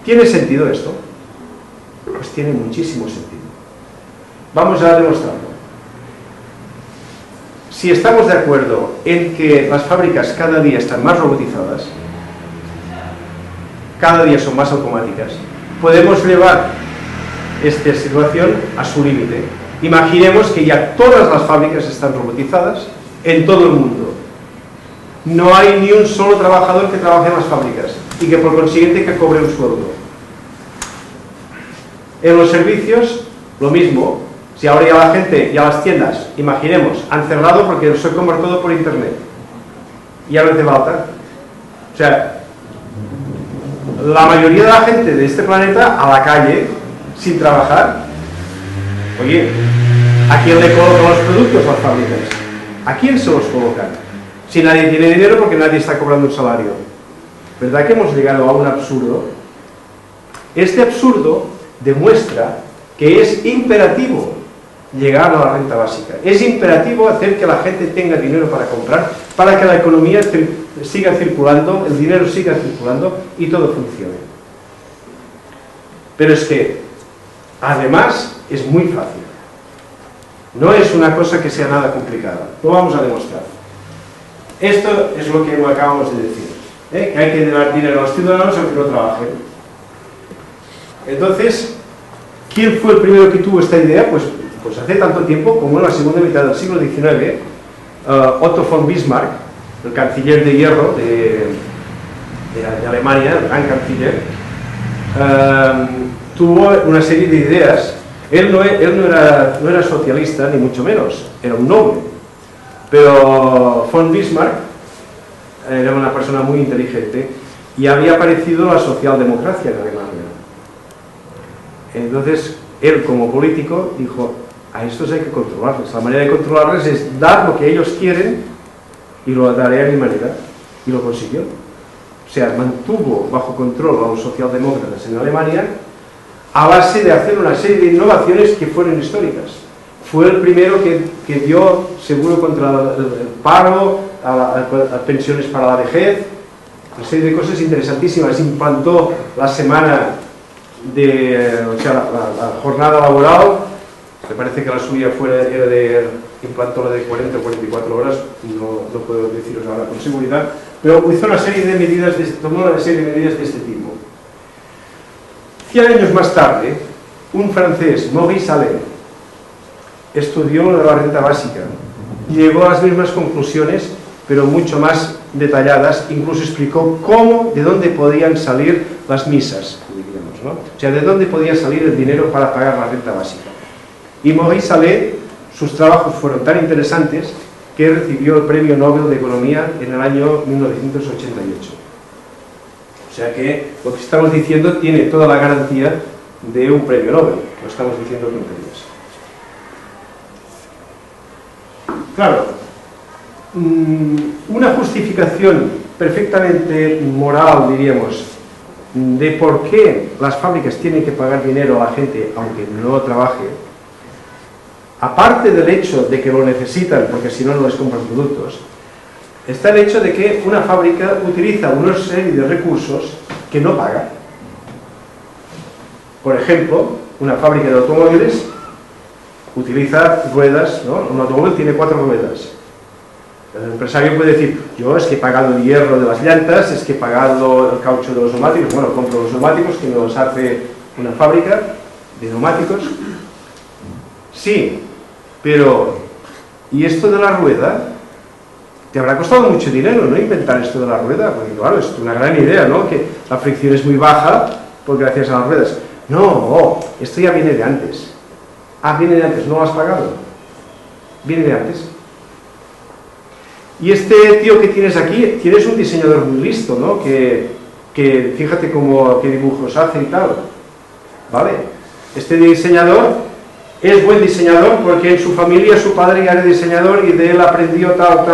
¿Tiene sentido esto? Pues tiene muchísimo sentido. Vamos a demostrarlo. si estamos de acuerdo en que las fábricas cada día están más robotizadas, cada día son más automáticas, podemos llevar esta situación a su límite. Imaginemos que ya todas las fábricas están robotizadas en todo el mundo. No hay ni un solo trabajador que trabaje en las fábricas y que por consiguiente que cobre un sueldo. En los servicios, lo mismo. Si ahora ya la gente, ya las tiendas, imaginemos, han cerrado porque se compra todo por internet. Ya no hace falta. O sea, la mayoría de la gente de este planeta a la calle, sin trabajar. Oye, ¿a quién le colocan los productos las fábricas? ¿A quién se los colocan? Si nadie tiene dinero porque nadie está cobrando un salario. ¿Verdad que hemos llegado a un absurdo? Este absurdo demuestra que es imperativo llegar a la renta básica. Es imperativo hacer que la gente tenga dinero para comprar, para que la economía siga circulando, el dinero siga circulando y todo funcione. Pero es que, además, es muy fácil. No es una cosa que sea nada complicada. Lo vamos a demostrar. Esto es lo que acabamos de decir. Que hay que dar dinero a los ciudadanos aunque no trabajen. Entonces, ¿quién fue el primero que tuvo esta idea? Pues hace tanto tiempo como en la segunda mitad del siglo XIX, Otto von Bismarck, el canciller de hierro de Alemania, el gran canciller, tuvo una serie de ideas. Él no era socialista, ni mucho menos, era un noble. Pero von Bismarck era una persona muy inteligente y había aparecido la socialdemocracia en Alemania. Entonces, él como político dijo, a estos hay que controlarles. La manera de controlarles es dar lo que ellos quieren y lo daré a mi manera. Y lo consiguió. O sea, mantuvo bajo control a los socialdemócratas en Alemania a base de hacer una serie de innovaciones que fueron históricas. Fue el primero que dio seguro contra el paro, a pensiones para la vejez, una serie de cosas interesantísimas. Implantó la semana la jornada laboral. Me parece que la suya implantó la de 40 o 44 horas, no puedo deciros ahora con seguridad, pero hizo una serie de medidas, tomó una serie de medidas de este tipo. 100 años más tarde, un francés, Maurice Allais, estudió la renta básica y llegó a las mismas conclusiones, pero mucho más detalladas, incluso explicó de dónde podían salir las misas, diríamos, ¿no? O sea, de dónde podía salir el dinero para pagar la renta básica. Y Maurice Allais, sus trabajos fueron tan interesantes que recibió el Premio Nobel de Economía en el año 1988. O sea que lo que estamos diciendo tiene toda la garantía de un Premio Nobel, no estamos diciendo tonterías. Claro, una justificación perfectamente moral, diríamos, de por qué las fábricas tienen que pagar dinero a la gente aunque no trabaje, aparte del hecho de que lo necesitan porque si no, no les compran productos, está el hecho de que una fábrica utiliza una serie de recursos que no paga. Por ejemplo, una fábrica de automóviles utiliza ruedas, ¿no? Un automóvil tiene 4 ruedas. El empresario puede decir, yo es que he pagado el hierro de las llantas, es que he pagado el caucho de los neumáticos, bueno, compro los neumáticos que nos hace una fábrica de neumáticos. Sí, pero ¿y esto de la rueda? Te habrá costado mucho dinero, ¿no? Inventar esto de la rueda, porque claro, es una gran idea, ¿no? Que la fricción es muy baja, porque gracias a las ruedas. No, esto ya viene de antes. Ah, viene de antes, ¿no lo has pagado? Viene de antes. Y este tío que tienes aquí, tienes un diseñador muy listo, ¿no? Que fíjate qué dibujos hace y tal. ¿Vale? Este diseñador es buen diseñador porque en su familia su padre ya era diseñador y de él aprendió tal.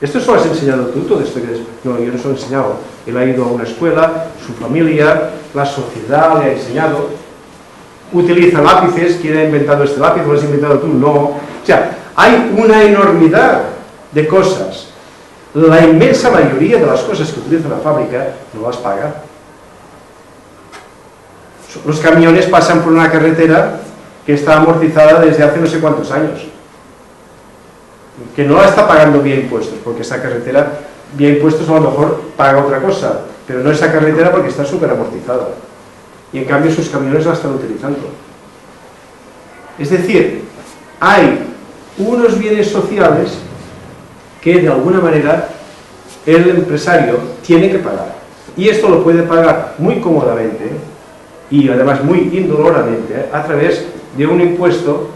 ¿Esto se lo has enseñado tú, todo esto? No, yo no se lo he enseñado. Él ha ido a una escuela, su familia, la sociedad le ha enseñado. Utiliza lápices, ¿quién ha inventado este lápiz? ¿Lo has inventado tú? No. O sea, hay una enormidad de cosas. La inmensa mayoría de las cosas que utiliza la fábrica no las paga. Los camiones pasan por una carretera que está amortizada desde hace no sé cuántos años. que no la está pagando vía impuestos, porque esa carretera vía impuestos a lo mejor paga otra cosa, pero no esa carretera porque está súper amortizada. Y en cambio sus camiones la están utilizando. Es decir, hay unos bienes sociales que de alguna manera el empresario tiene que pagar. Y esto lo puede pagar muy cómodamente y además muy indoloramente a través de un impuesto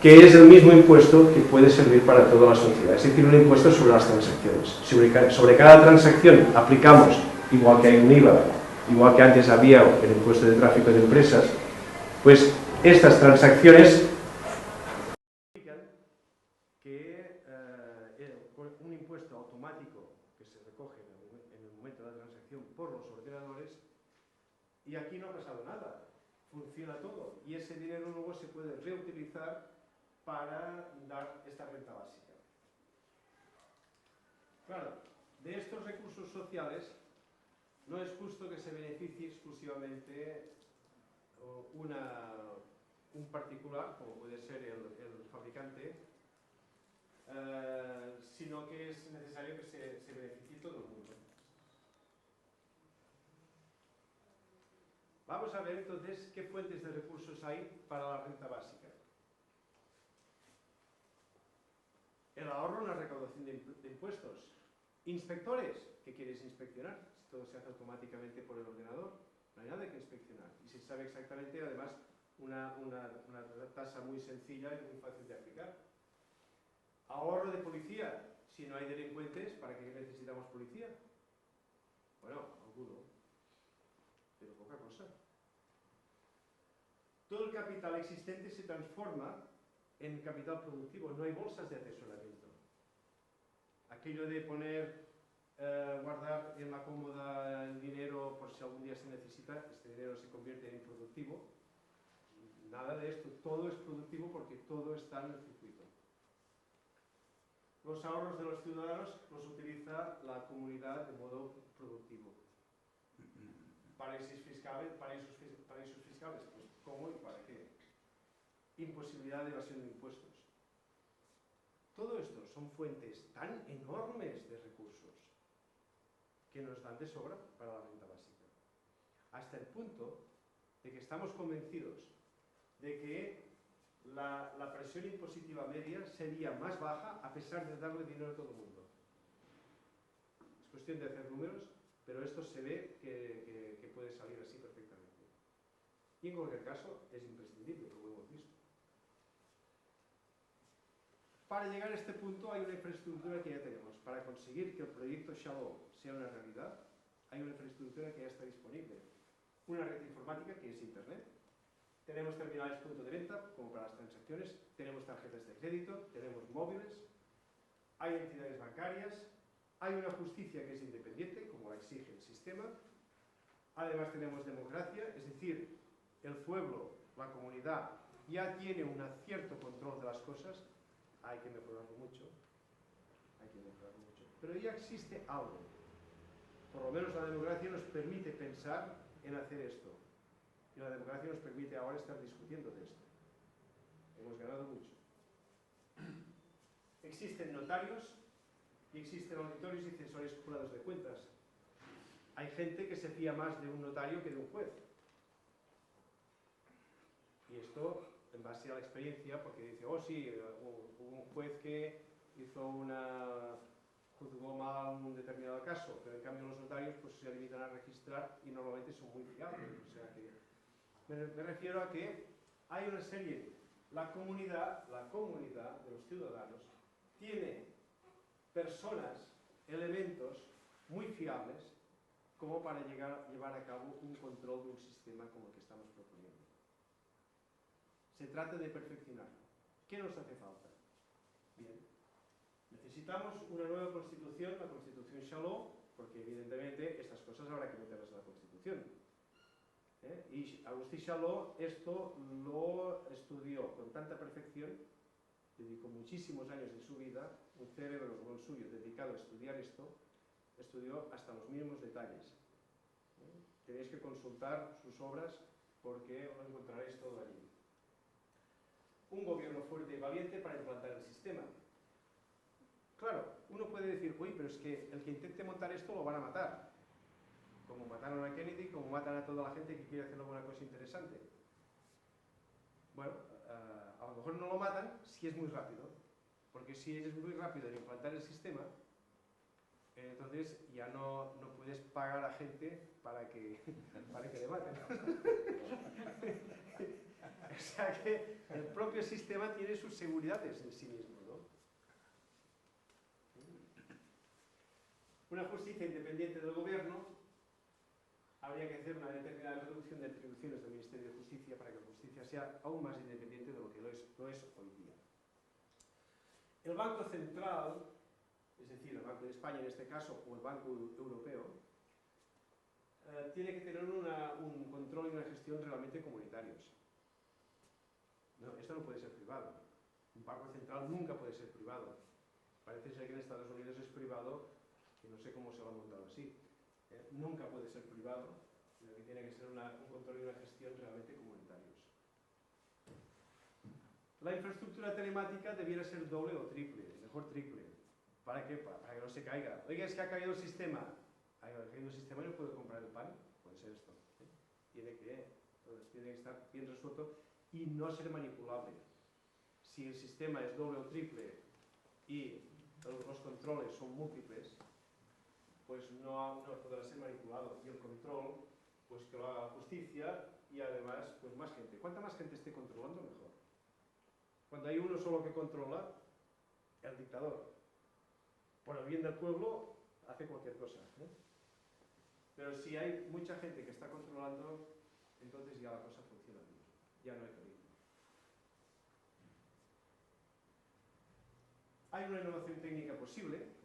que es el mismo impuesto que puede servir para toda la sociedad, es decir, un impuesto sobre las transacciones. Sobre cada transacción aplicamos, igual que hay un IVA, igual que antes había el impuesto de tráfico de empresas, pues estas transacciones que un impuesto automático que se recoge en el momento de la transacción por los ordenadores, y aquí no ha pasado nada, funciona todo, y ese dinero luego se puede reutilizar para dar esta renta básica. Claro, de estos recursos sociales no es justo que se beneficie exclusivamente un particular, como puede ser el fabricante, sino que es necesario que se beneficie todo el mundo. Vamos a ver entonces qué fuentes de recursos hay para la renta básica. El ahorro en la recaudación de impuestos. Inspectores, ¿qué quieres inspeccionar? Si todo se hace automáticamente por el ordenador, no hay nada que inspeccionar. Y se sabe exactamente, además, una tasa muy sencilla y muy fácil de aplicar. Ahorro de policía. Si no hay delincuentes, ¿para qué necesitamos policía? Bueno, alguno, pero poca cosa. Todo el capital existente se transforma en capital productivo, no hay bolsas de atesoramiento. Aquello de poner, guardar en la cómoda el dinero por si algún día se necesita, este dinero se convierte en improductivo. Nada de esto, todo es productivo porque todo está en el circuito. Los ahorros de los ciudadanos los utiliza la comunidad de modo productivo. Paraísos fiscales, pues ¿cómo y para qué? Imposibilidad de evasión de impuestos. Todo esto son fuentes tan enormes de recursos que nos dan de sobra para la renta básica. Hasta el punto de que estamos convencidos de que la presión impositiva media sería más baja a pesar de darle dinero a todo el mundo. Es cuestión de hacer números, pero esto se ve que puede salir así perfectamente. Y en cualquier caso es imprescindible, como hemos visto. Para llegar a este punto hay una infraestructura que ya tenemos. Para conseguir que el proyecto Shalom sea una realidad, hay una infraestructura que ya está disponible. Una red informática que es Internet. Tenemos terminales punto de venta, como para las transacciones. Tenemos tarjetas de crédito, tenemos móviles. Hay entidades bancarias. Hay una justicia que es independiente, como la exige el sistema. Además tenemos democracia, es decir, el pueblo, la comunidad, ya tiene un cierto control de las cosas. Hay que mejorarlo mucho, pero ya existe algo. Por lo menos la democracia nos permite pensar en hacer esto. Y la democracia nos permite ahora estar discutiendo de esto. Hemos ganado mucho. Existen notarios y existen auditorios y censores jurados de cuentas. Hay gente que se fía más de un notario que de un juez. Y esto en base a la experiencia, porque dice, oh sí, hubo un juez que juzgó mal un determinado caso, pero en cambio los notarios pues se limitan a registrar y normalmente son muy fiables. O sea que me refiero a que hay una serie, la comunidad de los ciudadanos tiene personas, elementos muy fiables como para llevar a cabo un control de un sistema como el que estamos proponiendo. Se trata de perfeccionarlo. ¿Qué nos hace falta? Bien, necesitamos una nueva Constitución, la Constitución Shalom, porque evidentemente estas cosas habrá que meterlas en la Constitución. Y Agustí Shalom esto lo estudió con tanta perfección, dedicó muchísimos años de su vida, un cerebro como el suyo dedicado a estudiar esto, estudió hasta los mínimos detalles. Tenéis que consultar sus obras porque lo encontraréis todo allí. Un gobierno fuerte y valiente para implantar el sistema. puede decir, uy, pero es que el que intente montar esto lo van a matar. Como mataron a Kennedy, como matan a toda la gente que quiere hacer alguna cosa interesante. Bueno, a lo mejor no lo matan si es muy rápido. Porque si es muy rápido en implantar el sistema, entonces ya no puedes pagar a gente para que le maten. O sea que el propio sistema tiene sus seguridades en sí mismo, ¿no? Una justicia independiente del gobierno, habría que hacer una determinada reducción de atribuciones del Ministerio de Justicia para que la justicia sea aún más independiente de lo que lo es hoy día. El Banco Central, es decir, el Banco de España en este caso, o el Banco Europeo, tiene que tener un control y una gestión realmente comunitarios. No, esto no puede ser privado. Un Banco Central nunca puede ser privado. Parece ser que en Estados Unidos es privado, que no sé cómo se lo han montado así. Nunca puede ser privado, sino que tiene que ser un control y una gestión realmente comunitarios. La infraestructura telemática debiera ser doble o triple, mejor triple. ¿Para qué? Para que no se caiga. Oiga, es que ha caído el sistema. Ha caído el sistema y no puedo comprar el pan. Puede ser esto. Tiene que estar bien resuelto y no ser manipulable. Si el sistema es doble o triple y los controles son múltiples, pues no podrá ser manipulado. Y el control, pues que lo haga la justicia y además, pues más gente. Cuanta más gente esté controlando, mejor. Cuando hay uno solo que controla, el dictador, por el bien del pueblo, hace cualquier cosa. Pero si hay mucha gente que está controlando, entonces ya la cosa funciona bien. Ya no hay peligro. Hay una innovación técnica posible.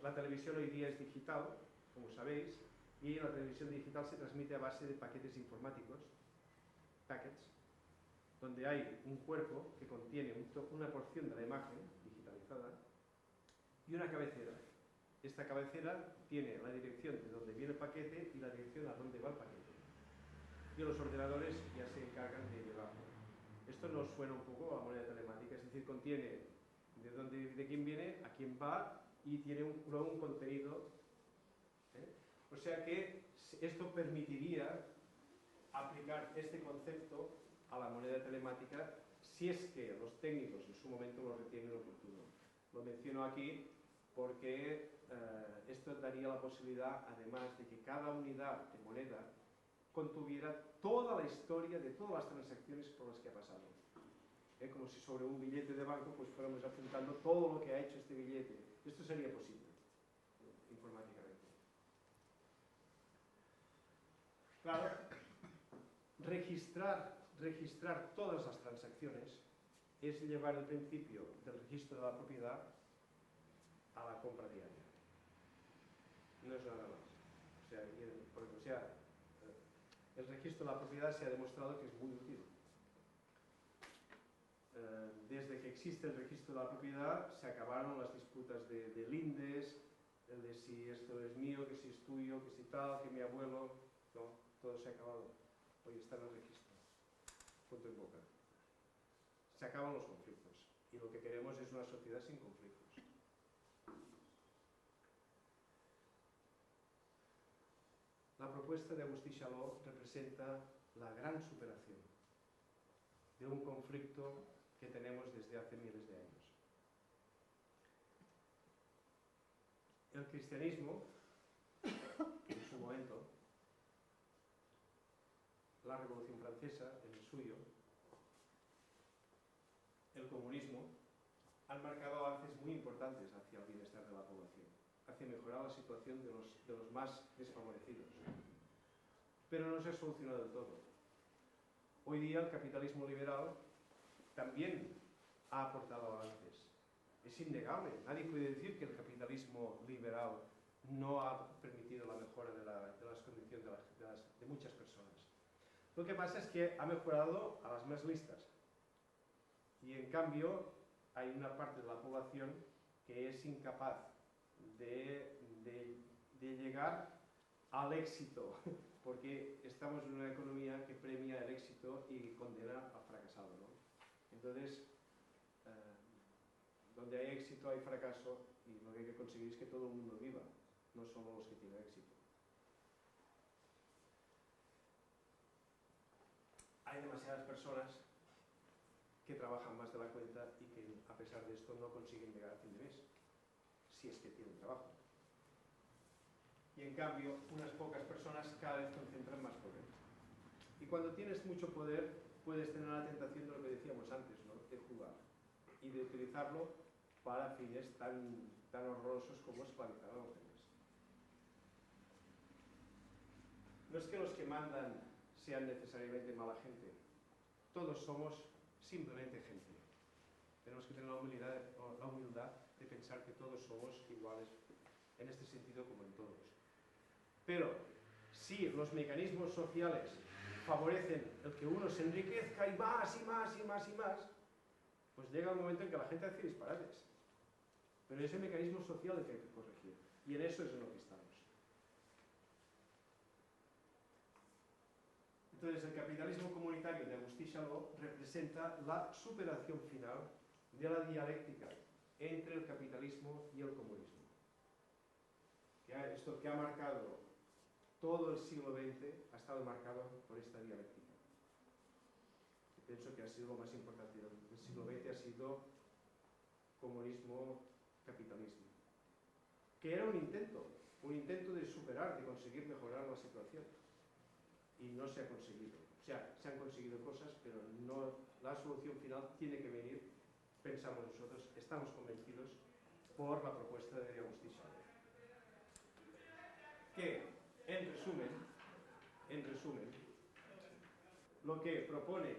La televisión hoy día es digital, como sabéis, y la televisión digital se transmite a base de paquetes informáticos, packets, donde hay un cuerpo que contiene una porción de la imagen digitalizada y una cabecera. Esta cabecera tiene la dirección de donde viene el paquete y la dirección a dónde va el paquete. Y los ordenadores ya se encargan de llevarlo. Esto nos suena un poco a moneda telemática, es decir, contiene de quién viene, a quién va y tiene luego un contenido. O sea que esto permitiría aplicar este concepto a la moneda telemática si es que los técnicos en su momento lo retienen oportuno. Lo menciono aquí porque esto daría la posibilidad, además de que cada unidad de moneda contuviera toda la historia de todas las transacciones por las que ha pasado. Como si sobre un billete de banco pues fuéramos apuntando todo lo que ha hecho este billete. Esto sería posible, informáticamente. Claro, registrar todas las transacciones es llevar el principio del registro de la propiedad a la compra diaria. No es nada más. O sea, el registro de la propiedad se ha demostrado que es muy útil. Desde que existe el registro de la propiedad se acabaron las disputas de lindes, el de si esto es mío, que si es tuyo, que si tal, que mi abuelo. No, todo se ha acabado. Hoy está en el registro. Punto en boca. Se acaban los conflictos. Y lo que queremos es una sociedad sin conflictos. La propuesta de Agustí Charlot representa la gran superación de un conflicto que tenemos desde hace miles de años. El cristianismo, en su momento, la Revolución Francesa, en el suyo, el comunismo, han marcado avances muy importantes hacia el bienestar de la población, hacia mejorar la situación de los más desfavorecidos. Pero no se ha solucionado del todo. Hoy día el capitalismo liberal también ha aportado avances. Es innegable. Nadie puede decir que el capitalismo liberal no ha permitido la mejora de las condiciones de muchas personas. Lo que pasa es que ha mejorado a las más listas. Y en cambio hay una parte de la población que es incapaz de llegar al éxito, porque estamos en una economía que premia el éxito y condena al fracasado, ¿no? Entonces, Donde hay éxito hay fracaso, y lo que hay que conseguir es que todo el mundo viva, no solo los que tienen éxito. Hay demasiadas personas que trabajan más de la cuenta y que a pesar de esto no consiguen llegar a fin de mes, si es que tienen trabajo. Y en cambio, unas pocas personas cada vez concentran más poder. Y cuando tienes mucho poder, puedes tener la tentación de lo que decíamos antes, ¿no? De jugar y de utilizarlo para fines tan horrorosos como esclavizar a los demás. No es que los que mandan sean necesariamente mala gente, todos somos simplemente gente. Tenemos que tener la humildad de pensar que todos somos iguales en este sentido como en todos. Pero si los mecanismos sociales favorecen el que uno se enriquezca y más y más y más y más, pues llega un momento en que la gente hace disparates. Pero es el mecanismo social el que hay que corregir, y en eso es en lo que estamos. Entonces, el capitalismo comunitario de Agustí Charlot representa la superación final de la dialéctica entre el capitalismo y el comunismo. Esto que ha marcado todo el siglo XX ha estado marcado por esta dialéctica. Yo pienso que ha sido lo más importante del siglo XX, ha sido comunismo-capitalismo. Que era un intento de superar, de conseguir mejorar la situación. Y no se ha conseguido. O sea, se han conseguido cosas, pero no, la solución final tiene que venir, pensamos nosotros, estamos convencidos, por la propuesta de Agustí Charlot. Que, en resumen, lo que propone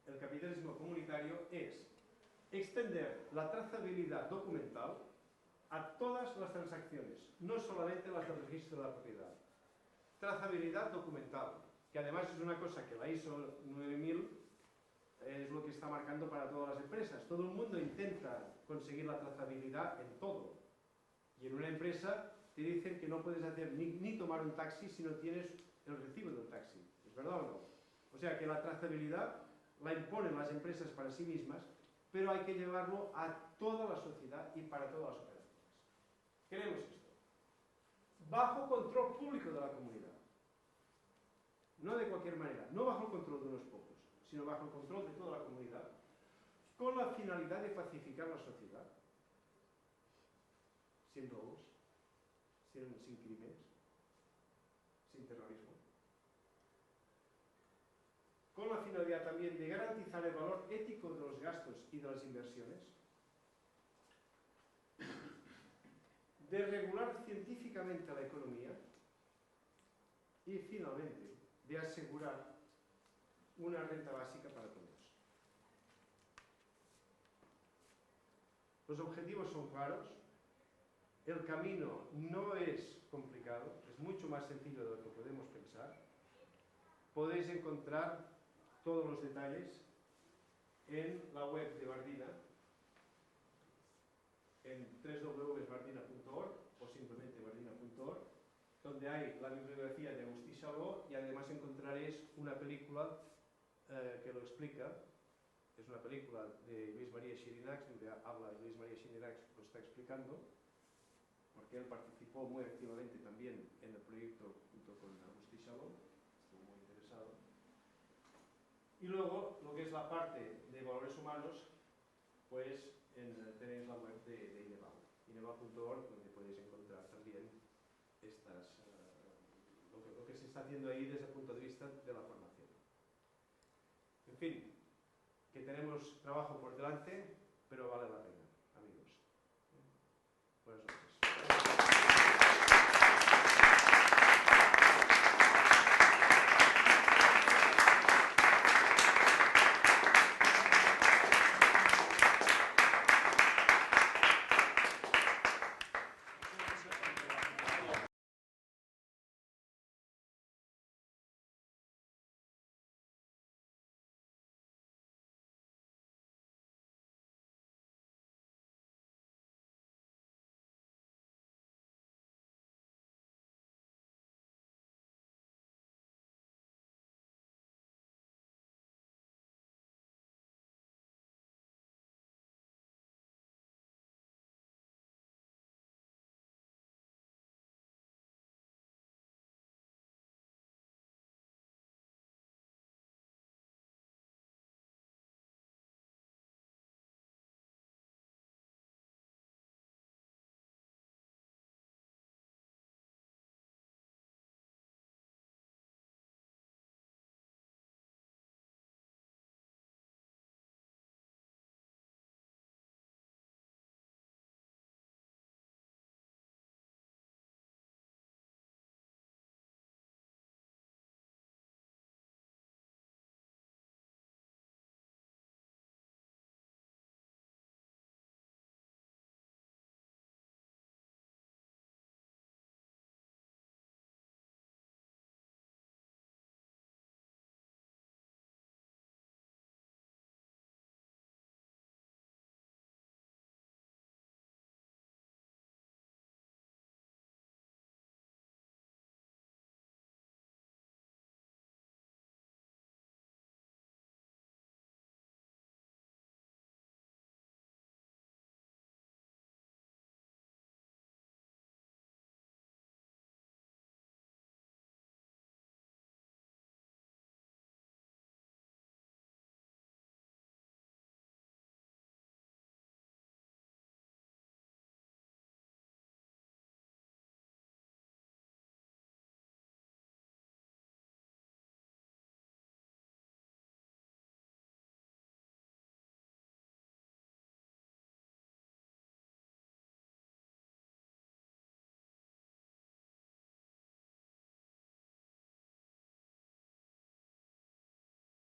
el capitalismo comunitario es extender la trazabilidad documental a todas las transacciones, no solamente las del registro de la propiedad. Trazabilidad documental, que además es una cosa que la ISO 9000 es lo que está marcando para todas las empresas. Todo el mundo intenta conseguir la trazabilidad en todo. Y en una empresa te dicen que no puedes hacer ni tomar un taxi si no tienes el recibo del taxi. ¿Es verdad o no? O sea que la trazabilidad la imponen las empresas para sí mismas, pero hay que llevarlo a toda la sociedad y para todas las operaciones. Queremos esto. Bajo control público de la comunidad. No de cualquier manera, no bajo el control de unos pocos, sino bajo el control de toda la comunidad, con la finalidad de pacificar la sociedad, sin robos, sin crímenes, sin terrorismo. Con la finalidad también de garantizar el valor ético de los gastos y de las inversiones, de regular científicamente la economía y, finalmente, de asegurar una renta básica para todos. Los objetivos son claros, el camino no es complicado, es mucho más sencillo de lo que podemos pensar. Podéis encontrar todos los detalles en la web de Bardina, en www.bardina.org o simplemente bardina.org, donde hay la bibliografía de Agustí Charlot, y además encontraréis una película que lo explica. Es una película de Luis María Xirinacs, donde habla Luis María Xirinacs, lo está explicando, porque él participó muy activamente también en el proyecto junto con Agustí Charlot, estuvo muy interesado. Y luego, lo que es la parte de valores humanos, pues tenéis la web de INEVAL, ineval.org, donde podéis encontrar también lo que se está haciendo ahí desde el punto de vista de la formación. En fin, que tenemos trabajo por delante, pero vale la pena, amigos. Buenas noches.